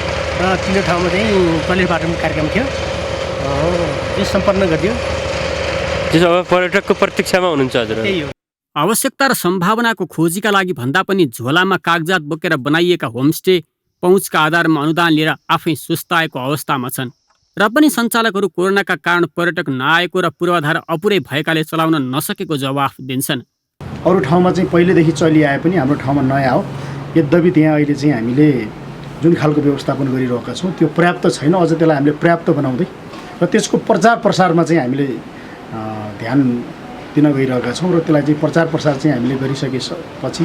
र 3 ठाउँमा चाहिँ टोयलेट बाथरुम कार्यक्रम थियो, यो सम्पन्न गरिदियो। त्यसो भए पर्यटकको प्रतीक्षामा हुनुहुन्छ हजुर? त्यही हो। आवश्यकता र सम्भावनाको खोजीका लागि भन्दा पनि झोलामा कागजात बोकेर बनाइएका होमस्टे पहुँचका आधारमा अनुदान लिएर आफै सुस्ताएको अवस्थामा छन्। र पनि सञ्चालकहरू कोरोनाका कारण पर्यटक नआएको र पूर्वाधार अपुरै भएकाले चलाउन नसकेको जवाफ दिन्छन्। अरू ठाउँमा चाहिँ पहिलेदेखि चलिआए पनि हाम्रो ठाउँमा नयाँ हो। यद्यपि त्यहाँ अहिले चाहिँ हामीले जुन खालको व्यवस्थापन गरिरहेका छौँ त्यो पर्याप्त छैन। अझ त्यसलाई हामीले पर्याप्त बनाउँदै र त्यसको प्रचार प्रसारमा चाहिँ हामीले ध्यान दिन गइरहेका छौँ र त्यसलाई चाहिँ प्रचार प्रसार चाहिँ हामीले गरिसकेपछि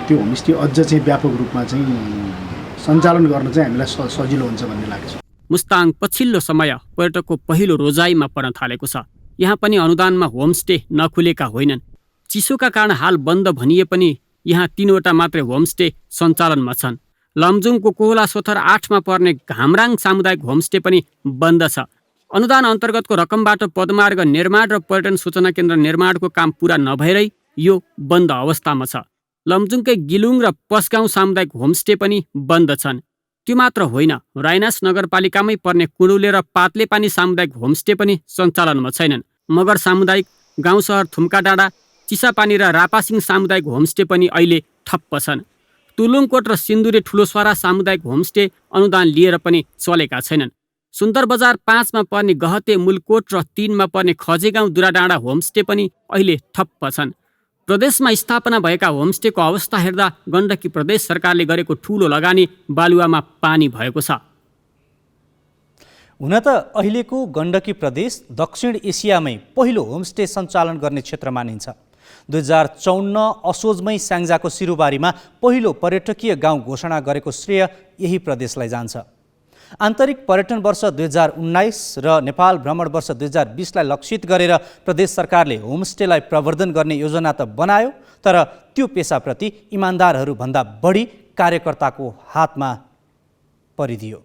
त्यो होमस्टे अझ चाहिँ व्यापक रूपमा चाहिँ सञ्चालन गर्न चाहिँ हामीलाई सजिलो हुन्छ भन्ने लाग्छ। मुस्ताङ पछिल्लो समय पर्यटकको पहिलो रोजाइमा पर्न थालेको छ। यहाँ पनि अनुदानमा होमस्टे नखुलेका होइनन्। चिसोका कारण हाल बन्द भनिए पनि यहाँ 3वटा मात्रै होमस्टे सञ्चालनमा छन्। लमजुङको कोहला सोथर 8मा पर्ने घामराङ सामुदायिक होमस्टे पनि बन्द छ। अनुदान अन्तर्गतको रकमबाट पदमार्ग निर्माण र पर्यटन सूचना केन्द्र निर्माणको काम पुरा नभएरै यो बन्द अवस्थामा छ। लमजुङकै गिलुङ र पसगाउँ सामुदायिक होमस्टे पनि बन्द छन्। त्यो मात्र होइन, राइनास नगरपालिकामै पर्ने कुडुले र पातलेपानी सामुदायिक होमस्टे पनि सञ्चालनमा छैनन्। मगर सामुदायिक, गाउँ सहर थुम्का डाँडा, चिसापानी र रापासिङ सामुदायिक होमस्टे पनि अहिले ठप्प छन्। तुलुङकोट र सिन्दुरे ठुलोसवारा सामुदायिक होमस्टे अनुदान लिएर पनि चलेका छैनन्। सुन्दर बजार 5मा पर्ने गहते मुलकोट र 3मा पर्ने खजेगाउँ दुराडाँडा होमस्टे पनि अहिले ठप्प छन्। प्रदेशमा स्थापना भएका होमस्टेको अवस्था हेर्दा गण्डकी प्रदेश सरकारले गरेको ठूलो लगानी बालुवामा पानी भएको छ। हुन त अहिलेको गण्डकी प्रदेश दक्षिण एसियामै पहिलो होमस्टे सञ्चालन गर्ने क्षेत्र मानिन्छ। 2054 असोजमै स्याङ्जाको सिरुबारीमा पहिलो पर्यटकीय गाउँ घोषणा गरेको श्रेय यही प्रदेशलाई जान्छ। आन्तरिक पर्यटन वर्ष 2019 र नेपाल भ्रमण वर्ष 2020लाई लक्षित गरेर प्रदेश सरकारले होमस्टेलाई प्रवर्धन गर्ने योजना त बनायो, तर त्यो पेसाप्रति इमान्दारहरूभन्दा बढी कार्यकर्ताको हातमा परिदियो।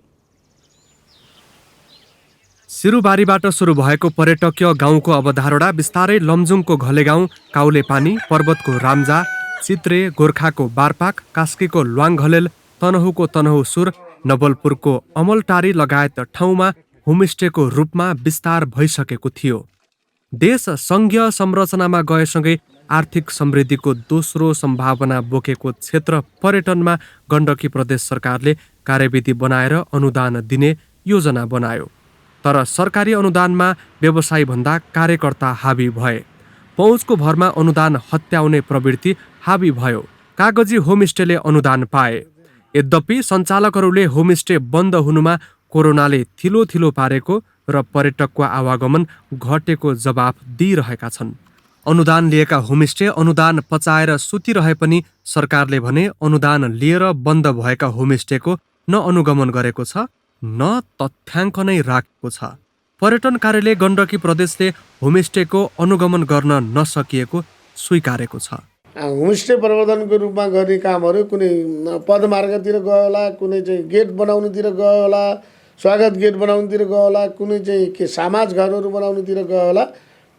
सिरुबारीबाट सुरु भएको पर्यटकीय गाउँको अवधारणा बिस्तारै लमजुङको घलेगाउँ, काउलेपानी, पर्वतको राम्जा, चित्रे, गोर्खाको बारपाक, कास्कीको ल्वाङघलेल, तनहुँको तनहुँसुर, नवलपुरको अमलटारी लगायत ठाउँमा होमस्टेको रूपमा विस्तार भइसकेको थियो। देश सङ्घीय संरचनामा गएसँगै आर्थिक समृद्धिको दोस्रो सम्भावना बोकेको क्षेत्र पर्यटनमा गण्डकी प्रदेश सरकारले कार्यविधि बनाएर अनुदान दिने योजना बनायो। तर सरकारी अनुदानमा व्यवसायीभन्दा कार्यकर्ता हावी भए। पहुँचको भरमा अनुदान हत्याउने प्रवृत्ति हावी भयो। कागजी होमस्टेले अनुदान पाए। यद्यपि सञ्चालकहरूले होमस्टे बन्द हुनुमा कोरोनाले थिलो पारेको र पर्यटकको आवागमन घटेको जवाफ दिइरहेका छन्। अनुदान लिएका होमस्टे अनुदान पचाएर सुतिरहे पनि सरकारले भने अनुदान लिएर बन्द भएका होमस्टेको न अनुगमन गरेको छ न तथ्याङ्क नै राखेको छ। पर्यटन कार्यालय गण्डकी प्रदेशले होमस्टेको अनुगमन गर्न नसकिएको स्वीकारेको छ। होमस्टे प्रवर्धनको रूपमा गर्ने कामहरू कुनै पदमार्गतिर गयो होला, कुनै चाहिँ गेट बनाउनुतिर गयो होला, स्वागत गेट बनाउनुतिर गयो होला, कुनै चाहिँ के समाज घरहरू बनाउनुतिर गयो होला।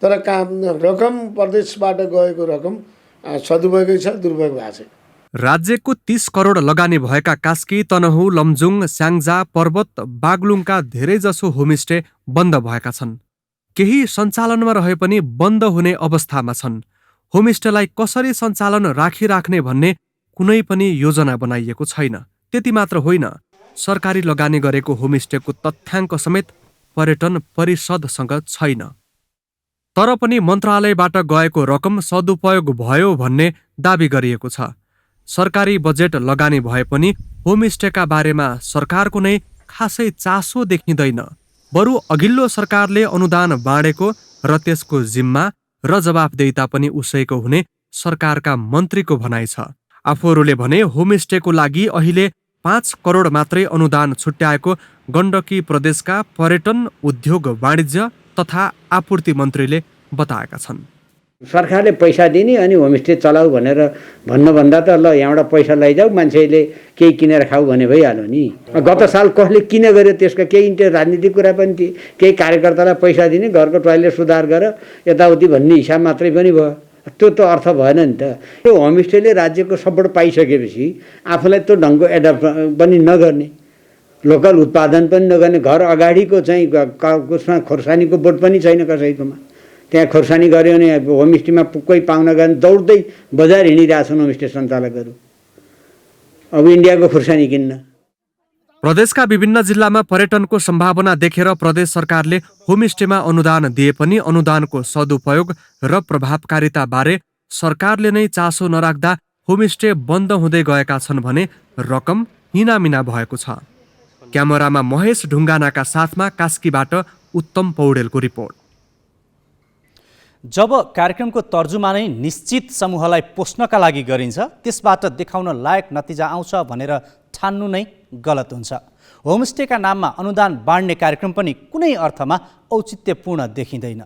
तर काम रकम प्रदेशबाट गएको रकम सदुपयोगै छ, दुरुपयोग भएको छ। राज्यको 30 करोड लगानी भएका कास्की, तनहु, लमजुङ, स्याङ्जा, पर्वत, बागलुङका धेरैजसो होमस्टे बन्द भएका छन्। केही सञ्चालनमा रहे पनि बन्द हुने अवस्थामा छन्। होमस्टेलाई कसरी सञ्चालन राखिराख्ने भन्ने कुनै पनि योजना बनाइएको छैन। त्यति मात्र होइन, सरकारी लगानी गरेको होमस्टेको तथ्याङ्क समेत पर्यटन परिषदसँग छैन। तर पनि मन्त्रालयबाट गएको रकम सदुपयोग भयो भन्ने दाबी गरिएको छ। सरकारी बजेट लगानी भए पनि होमस्टेका बारेमा सरकारको नै खासै चासो देखिँदैन। बरु अघिल्लो सरकारले अनुदान बाँडेको र त्यसको जिम्मा र जवाफदेहिता पनि उसैको हुने सरकारका मन्त्रीको भनाइ छ। आफूहरूले भने होमस्टेको लागि अहिले 5 करोड मात्रै अनुदान छुट्याएको गण्डकी प्रदेशका पर्यटन, उद्योग, वाणिज्य तथा आपूर्ति मन्त्रीले बताएका छन्। सरकारले पैसा दिने अनि होमस्टे चलाऊ भनेर भन्नुभन्दा त ल यहाँबाट पैसा लैजाऊ, मान्छेले केही किनेर खाऊ भने भइहाल्यो नि। गत साल कसले किन गर्यो त्यसका केही राजनीतिक कुरा पनि थिए, केही कार्यकर्तालाई पैसा दिने, घरको टोयलेट सुधार गर यताउति भन्ने हिसाब मात्रै पनि भयो। त्यो त अर्थ भएन नि त। त्यो होमस्टेले राज्यको सपोर्ट पाइसकेपछि आफूलाई त्यो ढङ्गको एडप्ट पनि नगर्ने, लोकल उत्पादन पनि नगर्ने, घर अगाडिको चाहिँ उसमा खोर्सानीको बोट पनि छैन कसैकोमा, त्यहाँ खोर्सानी गऱ्यो भने होमस्टेमा कोही पाहुना गयो भने दौड्दै बजार हिँडिरहेछन् होमस्टे सञ्चालकहरू, अब इन्डियाको खोर्सानी किन्न। प्रदेशका विभिन्न जिल्लामा पर्यटनको सम्भावना देखेर प्रदेश सरकारले होमस्टेमा अनुदान दिए पनि अनुदानको सदुपयोग र प्रभावकारिता बारे सरकारले नै चासो नराख्दा होमस्टे बन्द हुँदै गएका छन् भने रकम हिनामिना भएको छ। क्यामेरामा महेश ढुङ्गानाका साथमा कास्कीबाट उत्तम पौडेलको रिपोर्ट। जब कार्यक्रमको तर्जुमा नै निश्चित समूहलाई पोस्नका लागि गरिन्छ, त्यसबाट देखाउन लायक नतिजा आउँछ भनेर ठान्नु नै गलत हुन्छ। होमस्टेका नाममा अनुदान बाँड्ने कार्यक्रम पनि कुनै अर्थमा औचित्यपूर्ण देखिँदैन।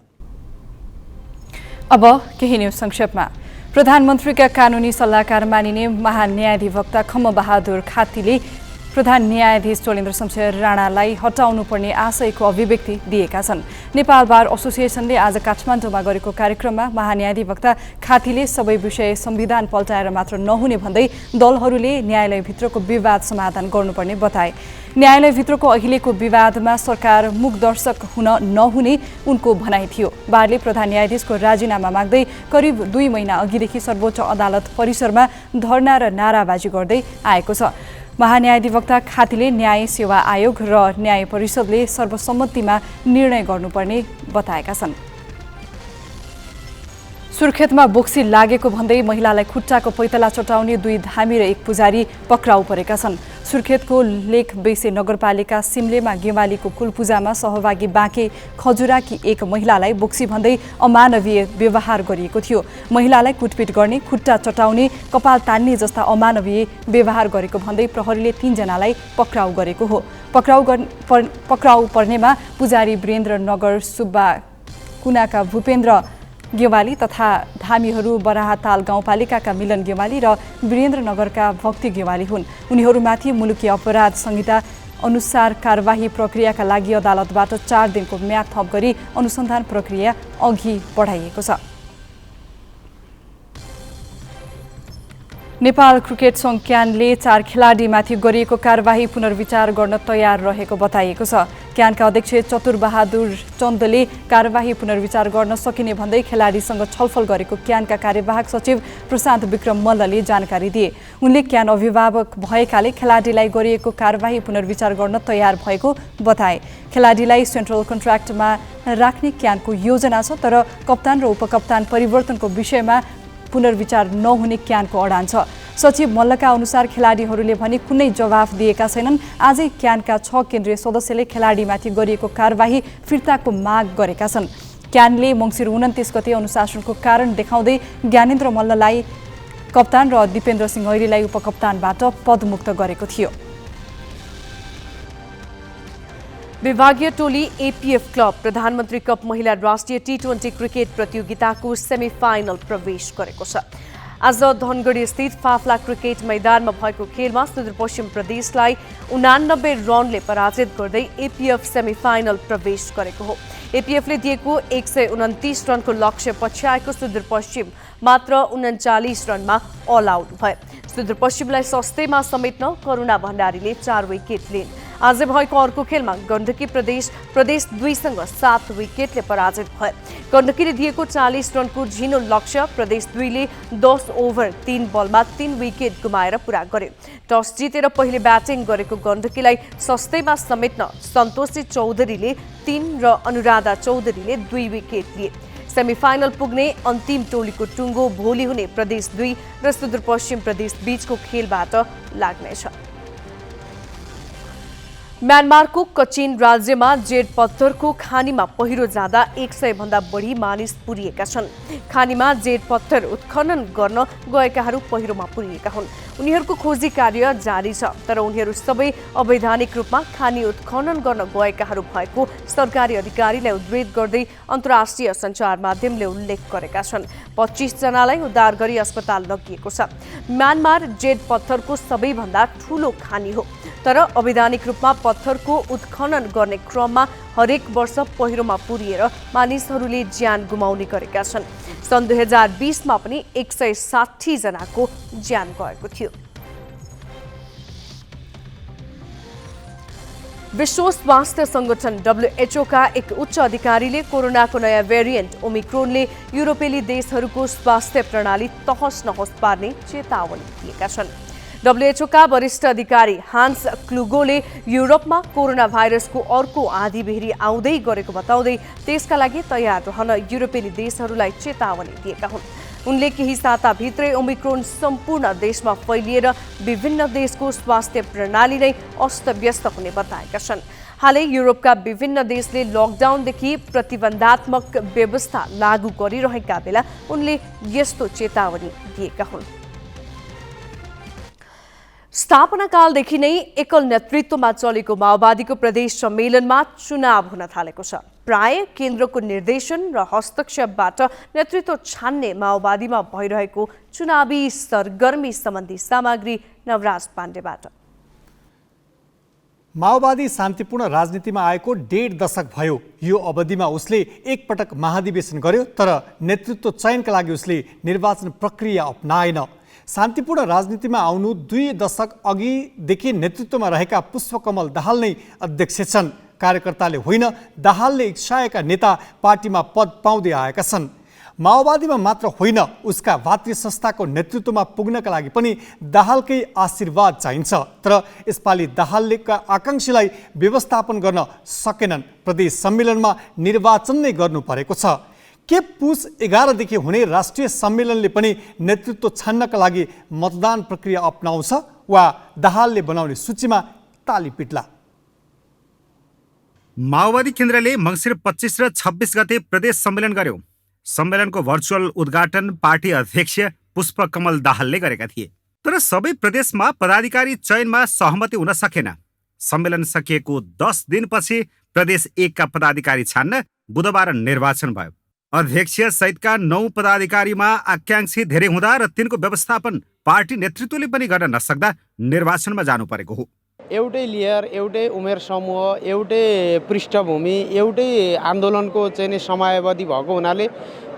अब केही न्युज संक्षेपमा। प्रधानमन्त्रीका कानुनी सल्लाहकार मानिने महान्यायाधिवक्ता खम्मबहादुर खातीले प्रधान न्यायाधीश चोलेन्द्र शमशेर राणालाई हटाउनुपर्ने आशयको अभिव्यक्ति दिएका छन्। नेपाल बार एसोसिएसनले आज काठमाडौँमा गरेको कार्यक्रममा महान्यायाधिवक्ता खातीले सबै विषय संविधान पल्टाएर मात्र नहुने भन्दै दलहरूले न्यायालयभित्रको विवाद समाधान गर्नुपर्ने बताए। न्यायालयभित्रको अहिलेको विवादमा सरकार मुखदर्शक हुन नहुने उनको भनाइ थियो। बारले प्रधान न्यायाधीशको राजीनामा माग्दै करिब 2 महिना अघिदेखि सर्वोच्च अदालत परिसरमा धरना र नाराबाजी गर्दै आएको छ। महान्यायाधिवक्ता खातीले न्याय सेवा आयोग र न्याय परिषदले सर्वसम्मतिमा निर्णय गर्नुपर्ने बताएका छन्। सुर्खेतमा बोक्सी लागेको भन्दै महिलालाई खुट्टाको पैतला चटाउने 2 धामी र 1 पुजारी पक्राउ परेका छन्। सुर्खेतको लेखबेसे नगरपालिका सिमलेमा गेवालीको कुलपूजामा सहभागी बाँके खजुराकी 1 महिलालाई बोक्सी भन्दै अमानवीय व्यवहार गरिएको थियो। महिलालाई कुटपिट गर्ने, खुट्टा चटाउने, कपाल तान्ने जस्ता अमानवीय व्यवहार गरेको भन्दै प्रहरीले 3 जनालाई पक्राउ गरेको हो। पक्राउ पर्नेमा पुजारी वीरेन्द्र नगर सुब्बा कुनाका भूपेन्द्र गेवाली तथा धामीहरू बराहाताल गाउँपालिकाका मिलन गेवाली र वीरेन्द्रनगरका भक्ति गेवाली हुन्। उनीहरूमाथि मुलुकी अपराध संहिता अनुसार कारबाही प्रक्रियाका लागि अदालतबाट 4 दिनको म्याद थप गरी अनुसन्धान प्रक्रिया अघि बढाइएको छ। नेपाल क्रिकेट सङ्घ क्यानले 4 खेलाडीमाथि गरिएको कारबाही पुनर्विचार गर्न तयार रहेको बताइएको छ। क्यानका अध्यक्ष चतुरबहादुर चन्दले कारबाही पुनर्विचार गर्न सकिने भन्दै खेलाडीसँग छलफल गरेको क्यानका कार्यवाहक सचिव प्रशान्त विक्रम मल्लले जानकारी दिए। उनले क्यान अभिभावक भएकाले खेलाडीलाई गरिएको कारबाही पुनर्विचार गर्न तयार भएको बताए। खेलाडीलाई सेन्ट्रल कन्ट्र्याक्टमा राख्ने क्यानको योजना छ, तर कप्तान र उपकप्तान परिवर्तनको विषयमा पुनर्विचार नहुने क्यानको अडान छ। सचिव मल्लका अनुसार खेलाडीहरूले भने कुनै जवाफ दिएका छैनन्। आजै क्यानका 6 केन्द्रीय सदस्यले खेलाडीमाथि गरिएको कारबाही फिर्ताको माग गरेका छन्। क्यानले मङ्सिर 29 गते अनुशासनको कारण देखाउँदै ज्ञानेन्द्र मल्ललाई कप्तान र दिपेन्द्र सिंह ऐरीलाई उपकप्तानबाट पदमुक्त गरेको थियो। विभागीय टोली एपीएफ क्लब प्रधानमन्त्री कप महिला राष्ट्रिय टी20 क्रिकेट प्रतियोगिताको सेमिफाइनल प्रवेश गरेको छ। आज धनगढी स्थित फाफला क्रिकेट मैदानमा भएको खेलमा सुदूरपश्चिम प्रदेशलाई 89 रनले पराजित गर्दै एपीएफ सेमिफाइनल प्रवेश गरेको हो। एपीएफले दिएको 129 रनको लक्ष्य पछ्याएको सुदूरपश्चिम मात्र 39 रनमा अल आउट भए। सुदूरपश्चिमलाई सस्तेमा समेट्न करुणा भण्डारीले 4 विकेट लिइन्। आज भएको अर्को खेलमा गण्डकी प्रदेश 2सँग 7 विकेटले पराजित भए। गण्डकीले दिएको 40 रनको झिनो लक्ष्य प्रदेश 2ले 10 ओभर 3 बलमा 3 विकेट गुमाएर पूरा गरे। टस जितेर पहिले ब्याटिङ गरेको गण्डकीलाई सस्तेमा समेट्न सन्तोषी चौधरीले 3 र अनुराधा चौधरीले 2 विकेट लिए। सेमिफाइनल पुग्ने अन्तिम टोलीको टुङ्गो भोलि हुने प्रदेश 2 र सुदूरपश्चिम प्रदेश बीचको खेलबाट लाग्नेछ। म्यानमारको कचिन राज्यमा जेड पत्थरको खानीमा पहिरो जाँदा 100 भन्दा बढी मानिस पुरिएका छन्। खानीमा जेड पत्थर उत्खनन गर्न गएकाहरू पहिरोमा पुरिएका हुन्। उनीहरूको खोजी कार्य जारी छ, तर उनीहरू सबै अवैधानिक रूपमा खानी उत्खनन गर्न गएकाहरू भएको सरकारी अधिकारीलाई उद्धृत गर्दै अन्तर्राष्ट्रिय सञ्चार माध्यमले उल्लेख गरेका छन्। 25 जनालाई उद्धार गरी अस्पताल लगिएको छ। म्यानमार जेड पत्थरको सबैभन्दा ठूलो खानी हो, तर अवैधानिक रूपमा पत्थरको उत्खनन गर्ने क्रममा हरेक वर्ष पहिरोमा पुरिएर मानिसहरूले ज्यान गुमाउने गरेका छन्। सन् 2020 मा पनि 160 जनाको ज्यान गएको थियो। विश्व स्वास्थ्य संगठन WHO का एक उच्च अधिकारीले कोरोनाको नयाँ भेरिएन्ट ओमिक्रोनले युरोपेली देशहरूको स्वास्थ्य प्रणाली तहस नहस पार्ने चेतावनी दिएका छन्। WHO का वरिष्ठ अधिकारी हान्स क्लुगोले युरोपमा कोरोना भाइरसको अर्को आँधी बेहरी आउँदै गरेको बताउँदै त्यसका लागि तयार रहन युरोपेली देशहरूलाई चेतावनी दिएका हुन्। उनले केही साताभित्रै ओमिक्रोन सम्पूर्ण देशमा फैलिएर विभिन्न देशको स्वास्थ्य प्रणाली नै अस्तव्यस्त हुने बताएका छन्। हालै युरोपका विभिन्न देशले लकडाउनदेखि प्रतिबन्धात्मक व्यवस्था लागू गरिरहेका बेला उनले यस्तो चेतावनी दिएका हुन्। स्थापनाकालदेखि नै एकल नेतृत्वमा चलेको माओवादीको प्रदेश सम्मेलनमा चुनाव हुन थालेको छ। प्राय केन्द्रको निर्देशन र हस्तक्षेपबाट नेतृत्व छान्ने माओवादीमा भइरहेको चुनावी सरगर्मी सम्बन्धी सामग्री नवराज पाण्डेबाट। माओवादी शान्तिपूर्ण राजनीतिमा आएको 1.5 दशक भयो। यो अवधिमा उसले एकपटक महाधिवेशन गर्यो, तर नेतृत्व चयनका लागि उसले निर्वाचन प्रक्रिया अपनाएन। शान्तिपूर्ण राजनीतिमा आउनु 2 दशक अघिदेखि नेतृत्वमा रहेका पुष्पकमल दाहाल नै अध्यक्ष छन्। कार्यकर्ताले होइन, दाहालले इच्छाएका नेता पार्टीमा पद पाउँदै आएका छन्। माओवादीमा मात्र होइन, उसका भातृ संस्थाको नेतृत्वमा पुग्नका लागि पनि दाहालकै आशीर्वाद चाहिन्छ। तर यसपालि दाहालले आकांक्षीलाई व्यवस्थापन गर्न सकेनन्। प्रदेश सम्मेलनमा निर्वाचन नै गर्नु परेको छ। के पुस 11 देखि हुने राष्ट्रिय सम्मेलनले पनि नेतृत्व छान्नका लागि मतदान प्रक्रिया अपनाउँछ वा दाहालले बनाउने सूचीमा ताली पिट्ला? माओवादी केन्द्रले मङ्सिर 25 र 26 गते प्रदेश सम्मेलन गर्यो। सम्मेलनको भर्चुअल उद्घाटन पार्टी अध्यक्ष पुष्पकमल दाहालले गरेका थिए। तर सबै प्रदेशमा पदाधिकारी चयनमा सहमति हुन सकेन। सम्मेलन सकिएको 10 दिनपछि प्रदेश 1 का पदाधिकारी छान्न बुधबार निर्वाचन भयो। अध्यक्ष सहितका 9 पदाधिकारीमा आकांक्षी धेरै हुँदा र तिनको व्यवस्थापन पार्टी नेतृत्वले पनि गर्न नसक्दा निर्वाचनमा जानु परेको हो। एउटै लेयर, एउटै उमेर समूह, एउटै पृष्ठभूमि, एउटै आन्दोलनको चाहिँ समयावधि भएको हुनाले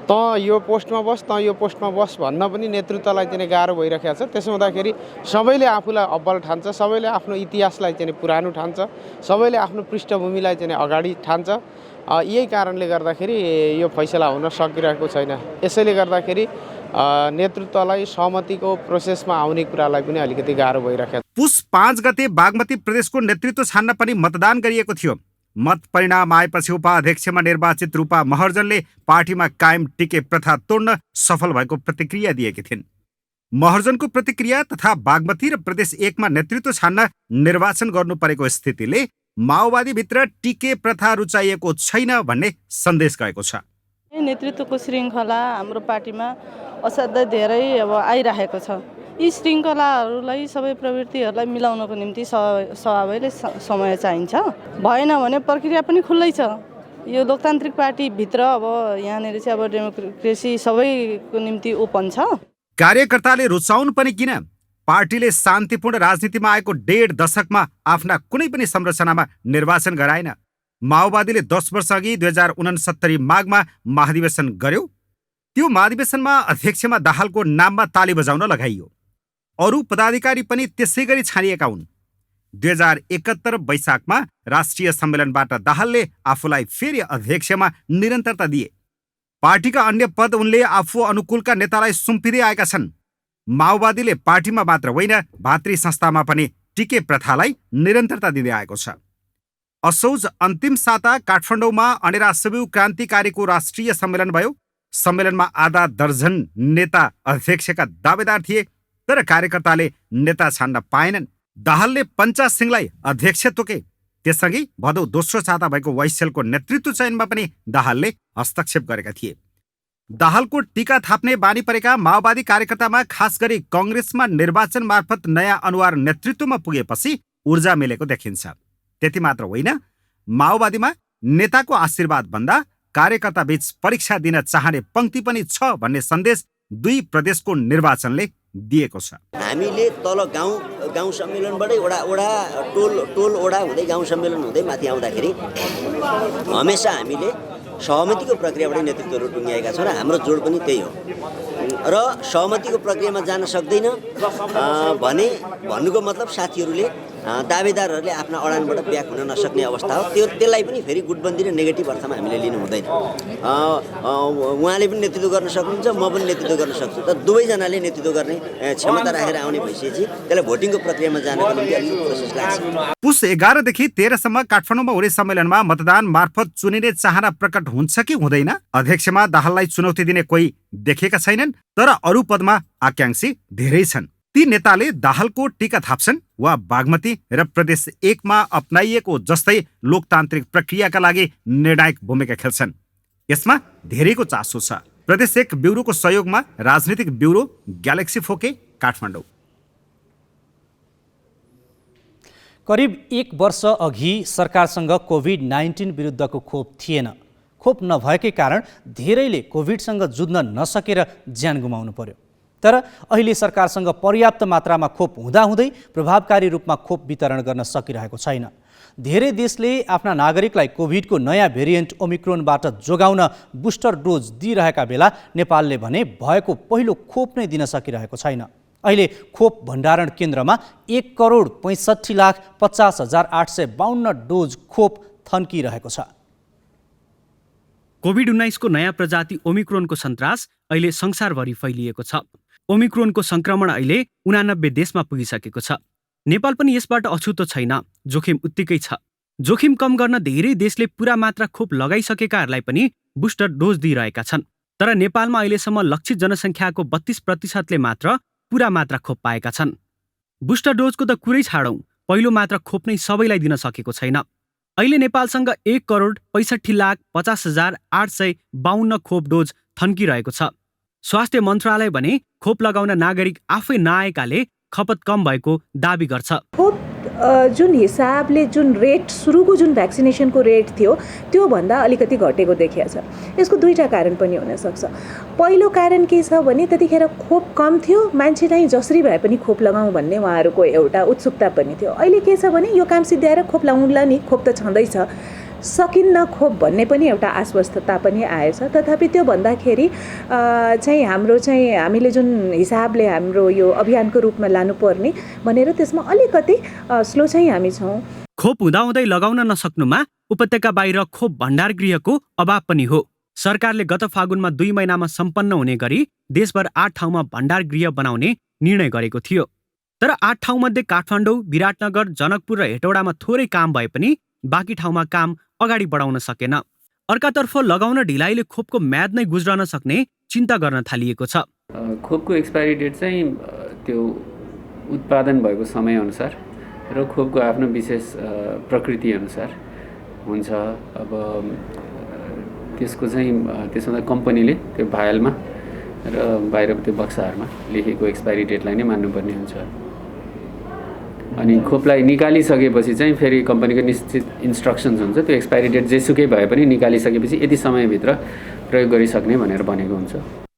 त यो पोस्टमा बस, त यो पोस्टमा बस भन्न पनि नेतृत्वलाई चाहिँ गाह्रो भइरहेको छ। त्यसो हुँदाखेरि सबैले आफूलाई अब्बल ठान्छ, सबैले आफ्नो इतिहासलाई चाहिँ पुरानो ठान्छ, सबैले आफ्नो पृष्ठभूमिलाई चाहिँ अगाडि ठान्छ। यही कारणले गर्दाखेरि यो फैसला हुन सकिरहेको छैन। यसैले गर्दाखेरि नेतृत्वलाई सहमतिको प्रोसेसमा आउने कुरालाई पनि अलिकति गाह्रो भइरहेको छ। पुस 5 गते बागमती प्रदेशको नेतृत्व छान्न पनि मतदान गरिएको थियो। मत परिणाम आएपछि उपाध्यक्षमा निर्वाचित रूपा महर्जनले पार्टीमा कायम टिके प्रथा तोड्न सफल भएको प्रतिक्रिया दिएकी थिइन्। महर्जनको प्रतिक्रिया तथा बागमती र प्रदेश 1 मा नेतृत्व छान्न निर्वाचन गर्नु परेको स्थितिले माओवादीभित्र टिके प्रथा रुचाइएको छैन भन्ने सन्देश गएको छ। नेतृत्वको श्रृङ्खला हाम्रो पार्टीमा असाध्यै धेरै आइरहेको छ। यी श्रृङ्खलाहरूलाई सबै प्रवृत्तिहरूलाई मिलाउनको निम्ति सभापतिले समय चाहिन्छ। भएन भने प्रक्रिया पनि खुल्लै छ। यो लोकतान्त्रिक पार्टीभित्र अब यहाँनिर चाहिँ अब डेमोक्रेसी सबैको निम्ति ओपन छ। कार्यकर्ताले रुचाउनु पनि किन? पार्टीले शान्तिपूर्ण राजनीतिमा आएको 1.5 दशकमा आफ्ना कुनै पनि संरचनामा निर्वाचन गराएन। माओवादीले 10 वर्ष अघि 2069 माघमा महाधिवेशन गर्यो। त्यो महाधिवेशनमा अध्यक्षमा दाहालको नाममा ताली बजाउन लगाइयो। अरू पदाधिकारी पनि त्यसै गरी छानिएका हुन्। 2071 वैशाखमा राष्ट्रिय सम्मेलनबाट दाहालले आफूलाई फेरि अध्यक्षमा निरन्तरता दिए। पार्टीका अन्य पद उनले आफू अनुकूलका नेतालाई सुम्पिँदै आएका छन्। माओवादीले पार्टीमा मात्र होइन भातृ संस्थामा पनि टिके प्रथालाई निरन्तरता दिँदै आएको छ। असोज अन्तिम साता काठमाडौँमा अनेरा सबु क्रान्तिकारीको राष्ट्रिय सम्मेलन भयो। सम्मेलनमा आधा दर्जन नेता अध्यक्षका दावेदार थिए, तर कार्यकर्ताले नेता छान्न पाएनन्। दाहालले पञ्चा सिंहलाई अध्यक्ष तोके। त्यसअघि भदौ दोस्रो साता भएको वैसेलको नेतृत्व चयनमा पनि दाहालले हस्तक्षेप गरेका थिए। दाहालको टीका थाप्ने बानी परेका माओवादी कार्यकर्तामा खास गरी कङ्ग्रेसमा निर्वाचन मार्फत नयाँ अनुहार नेतृत्वमा पुगेपछि ऊर्जा मिलेको देखिन्छ। त्यति मात्र होइन, माओवादीमा नेताको आशीर्वाद भन्दा कार्यकर्ता बीच परीक्षा दिन चाहने पंक्ति पनि छ भन्ने सन्देश 2 प्रदेशको निर्वाचनले दिएको छ। हामीले तल गाउँ सम्मेलनबाटै ओडा टोल ओडा हुँदै गाउँ सम्मेलन हुँदै माथि आउँदाखेरि हमेसा हामीले सहमतिको प्रक्रियाबाट नेतृत्वहरू टुङ्ग्याएका छौँ र हाम्रो जोड पनि त्यही हो। र सहमतिको प्रक्रियामा जान सक्दैन भने भन्नुको मतलब साथीहरूले दावेदारहरूले आफ्ना अडानबाट ब्याक हुन नसक्ने अवस्था हो। त्यसलाई पनि फेरि गुटबन्दी र नेगेटिभ अर्थमा हामीले लिनु हुँदैन। उहाँले पनि नेतृत्व गर्न सक्नुहुन्छ, म पनि नेतृत्व गर्न सक्छु। तर दुवैजनाले नेतृत्व गर्ने क्षमता राखेर आउने भइसकेपछि त्यसलाई भोटिङको प्रक्रियामा जानको निम्ति अलिक प्रोसेस लाग्छ। पुस 11 देखि 13 सम्म काठमाडौँमा हुने सम्मेलनमा मतदान मार्फत चुनिने चाहना प्रकट हुन्छ कि हुँदैन? अध्यक्षमा दाहाललाई चुनौती दिने कोही देखेका छैनन्, तर अरू पदमा आकांक्षी धेरै छन्। ती नेताले दाहालको टीका थाप्छन् वा बागमती र प्रदेश 1 मा अपनाइएको जस्तै लोकतान्त्रिक प्रक्रियाका लागि निर्णायक भूमिका खेल्छन्। यसमा धेरैको चासो छ। प्रदेश 1 ब्युरोको सहयोगमा राजनीतिक ब्युरो ग्यालेक्सी फोके, काठमाडौँ। करिब 1 वर्ष अघि सरकारसँग कोभिड-19 विरुद्धको खोप थिएन। खोप नभएकै कारण धेरैले कोभिडसँग जुझ्न नसकेर ज्यान गुमाउनु पर्यो। तर अहिले सरकारसँग पर्याप्त मात्रामा खोप हुँदाहुँदै प्रभावकारी रूपमा खोप वितरण गर्न सकिरहेको छैन। धेरै देशले आफ्ना नागरिकलाई कोभिडको नयाँ भेरिएन्ट ओमिक्रोनबाट जोगाउन बुस्टर डोज दिइरहेका बेला नेपालले भने भएको पहिलो खोप नै दिन सकिरहेको छैन। अहिले खोप भण्डारण केन्द्रमा 1,65,50,852 डोज खोप थन्किरहेको छ। कोभिड-19 को नयाँ प्रजाति ओमिक्रोनको सन्तास अहिले संसारभरि फैलिएको छ। ओमिक्रोनको संक्रमण अहिले 89 देशमा पुगिसकेको छ। नेपाल पनि यसबाट अछुतो छैन। जोखिम उत्तिकै छ। जोखिम कम गर्न धेरै देशले पूरा मात्रा खोप लगाइसकेकाहरूलाई पनि बुस्टर डोज दिइरहेका छन्। तर नेपालमा अहिलेसम्म लक्षित जनसङ्ख्याको 32% मात्र पूरा मात्रा खोप पाएका छन्। बुस्टर डोजको त कुरै छाडौँ, पहिलो मात्रा खोप नै सबैलाई दिन सकेको छैन। अहिले नेपालसँग 1,65,50,852 खोप डोज थन्किरहेको छ। स्वास्थ्य मन्त्रालय भने खोप लगाउन नागरिक आफै नआएकाले खपत कम भएको दाबी गर्छ। खोप जुन हिसाबले जुन रेट सुरुको जुन भ्याक्सिनेसनको रेट थियो त्यो भन्दा अलिकति घटेको देखिया छ। यसको दुईटा कारण पनि हुन सक्छ। पहिलो कारण के छ भने त्यतिखेर खोप कम थियो, मान्छे चाहिँ जसरी भए पनि खोप लगाउँ भन्ने उहाँहरूको एउटा उत्सुकता पनि थियो। अहिले के छ भने यो काम सिद्ध्याएर खोप लगाउला नि, खोप त छँदैछ, सकिन्न खोप भन्ने पनि एउटा आश्वस्तता पनि आएछ। तथापि त्यो भन्दाखेरि चाहिँ हाम्रो चाहिँ हामीले जुन हिसाबले हाम्रो यो अभियानको रूपमा लानुपर्ने भनेर त्यसमा अलिकति स्लो चाहिँ हामी छौँ। खोप हुँदाहुँदै लगाउन नसक्नुमा उपत्यका बाहिर खोप भण्डार गृहको अभाव पनि हो। सरकारले गत फागुनमा 2 महिनामा सम्पन्न हुने गरी देशभर 8 ठाउँमा भण्डार गृह बनाउने निर्णय गरेको थियो। तर 8 ठाउँमध्ये काठमाडौँ, विराटनगर, जनकपुर र हेटौडामा थोरै काम भए पनि बाँकी ठाउँमा काम अगाडि बढाउन सकेन। अर्कातर्फ लगाउन ढिलाइले खोपको म्याद नै गुज्रन सक्ने चिन्ता गर्न थालिएको छ। खोपको एक्सपायरी डेट चाहिँ त्यो उत्पादन भएको समयअनुसार र खोपको आफ्नो विशेष प्रकृति अनुसार हुन्छ। अब त्यसको चाहिँ त्यसमा कम्पनीले त्यो भायलमा र बाहिर त्यो बक्साहरूमा लेखेको एक्सपायरी डेटलाई नै मान्नुपर्ने हुन्छ। अनि खोपलाई निकालिसकेपछि चाहिँ फेरि कम्पनीको निश्चित इन्स्ट्रक्सन्स हुन्छ, त्यो एक्सपायरी डेट जेसुकै भए पनि निकालिसकेपछि यति समयभित्र प्रयोग गरिसक्ने भनेर भनेको हुन्छ।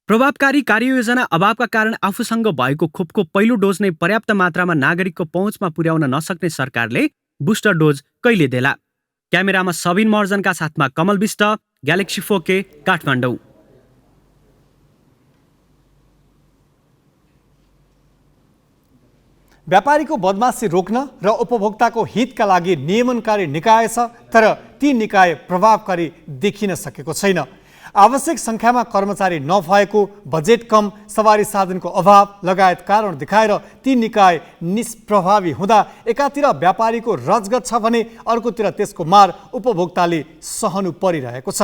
प्रभावकारी कार्ययोजना अभावका कारण आफूसँग भएको खोपको पहिलो डोज नै पर्याप्त मात्रामा नागरिकको पहुँचमा पुर्याउन नसक्ने सरकारले बुस्टर डोज कहिले देला? क्यामेरामा सबिन महर्जनका साथमा कमल विष्ट, ग्यालेक्सी 4K, काठमाडौँ। व्यापारीको बदमासी रोक्न र उपभोक्ताको हितका लागि नियमनकारी निकाय छ, तर ती निकाय प्रभावकारी देखिन सकेको छैन। आवश्यक सङ्ख्यामा कर्मचारी नभएको, बजेट कम, सवारी साधनको अभाव लगायत कारण देखाएर ती निकाय निष्प्रभावी हुँदा एकातिर व्यापारीको रजगत छ भने अर्कोतिर त्यसको मार उपभोक्ताले सहनु परिरहेको छ।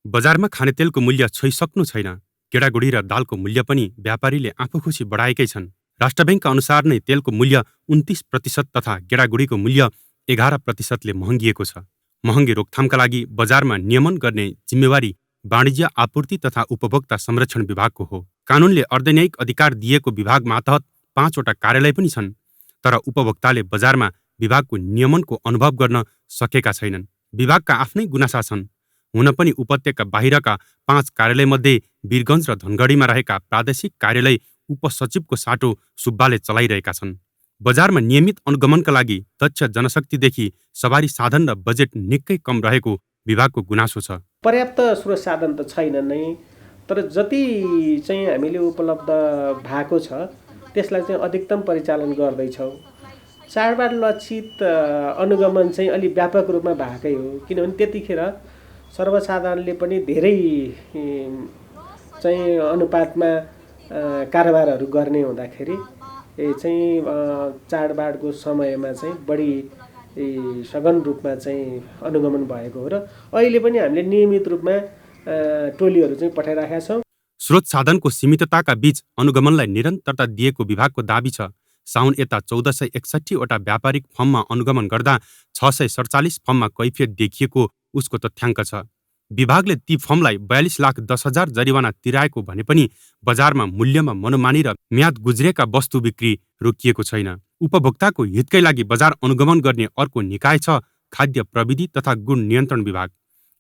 बजारमा खानेतेलको मूल्य छोइसक्नु छैन। गेडागुडी र दालको मूल्य पनि व्यापारीले आफू खुसी बढाएकै छन्। राष्ट्र बैङ्कका अनुसार नै तेलको मूल्य 29% तथा गेडागुडीको मूल्य 11%ले महँगिएको छ। महँगी रोकथामका लागि बजारमा नियमन गर्ने जिम्मेवारी वाणिज्य, आपूर्ति तथा उपभोक्ता संरक्षण विभागको हो। कानुनले अर्धन्यायिक अधिकार दिएको विभाग मातहत 5 वटा कार्यालय पनि छन्, तर उपभोक्ताले बजारमा विभागको नियमनको अनुभव गर्न सकेका छैनन्। विभागका आफ्नै गुनासा छन्। हुन पनि उपत्यका बाहिरका 5 कार्यालयमध्ये वीरगञ्ज र धनगढीमा रहेका प्रादेशिक कार्यालय उपसचिवको साटो सुब्बाले चलाइरहेका छन्। बजारमा नियमित अनुगमनका लागि दक्ष जनशक्तिदेखि सवारी साधन र बजेट निकै कम रहेको विभागको गुनासो छ। पर्याप्त स्रोत साधन त छैन नै, तर जति चाहिँ हामीले उपलब्ध भएको छ त्यसलाई चाहिँ अधिकतम परिचालन गर्दैछौँ। चाडबाड लक्षित अनुगमन चाहिँ अलि व्यापक रूपमा भएकै हो, किनभने त्यतिखेर सर्वसाधारणले पनि धेरै चाहिँ अनुपातमा कारोबारहरू गर्ने हुँदाखेरि चाहिँ चाडबाडको समयमा चाहिँ बढी सघन रूपमा चाहिँ अनुगमन भएको हो र अहिले पनि हामीले नियमित रूपमा टोलीहरू चाहिँ पठाइराखेका छौँ। स्रोत साधनको सीमितताका बीच अनुगमनलाई निरन्तरता दिएको विभागको दाबी छ। साउन यता 1461 वटा व्यापारिक फर्ममा अनुगमन गर्दा 647 फर्ममा कैफियत देखिएको उसको तथ्याङ्क छ। विभागले ती फर्मलाई 42,10,000 जरिवाना तिराएको भने पनि बजारमा मूल्यमा मनोमानी र म्याद गुज्रेका वस्तु बिक्री रोकिएको छैन। उपभोक्ताको हितकै लागि बजार अनुगमन गर्ने अर्को निकाय छ खाद्य प्रविधि तथा गुण नियन्त्रण विभाग।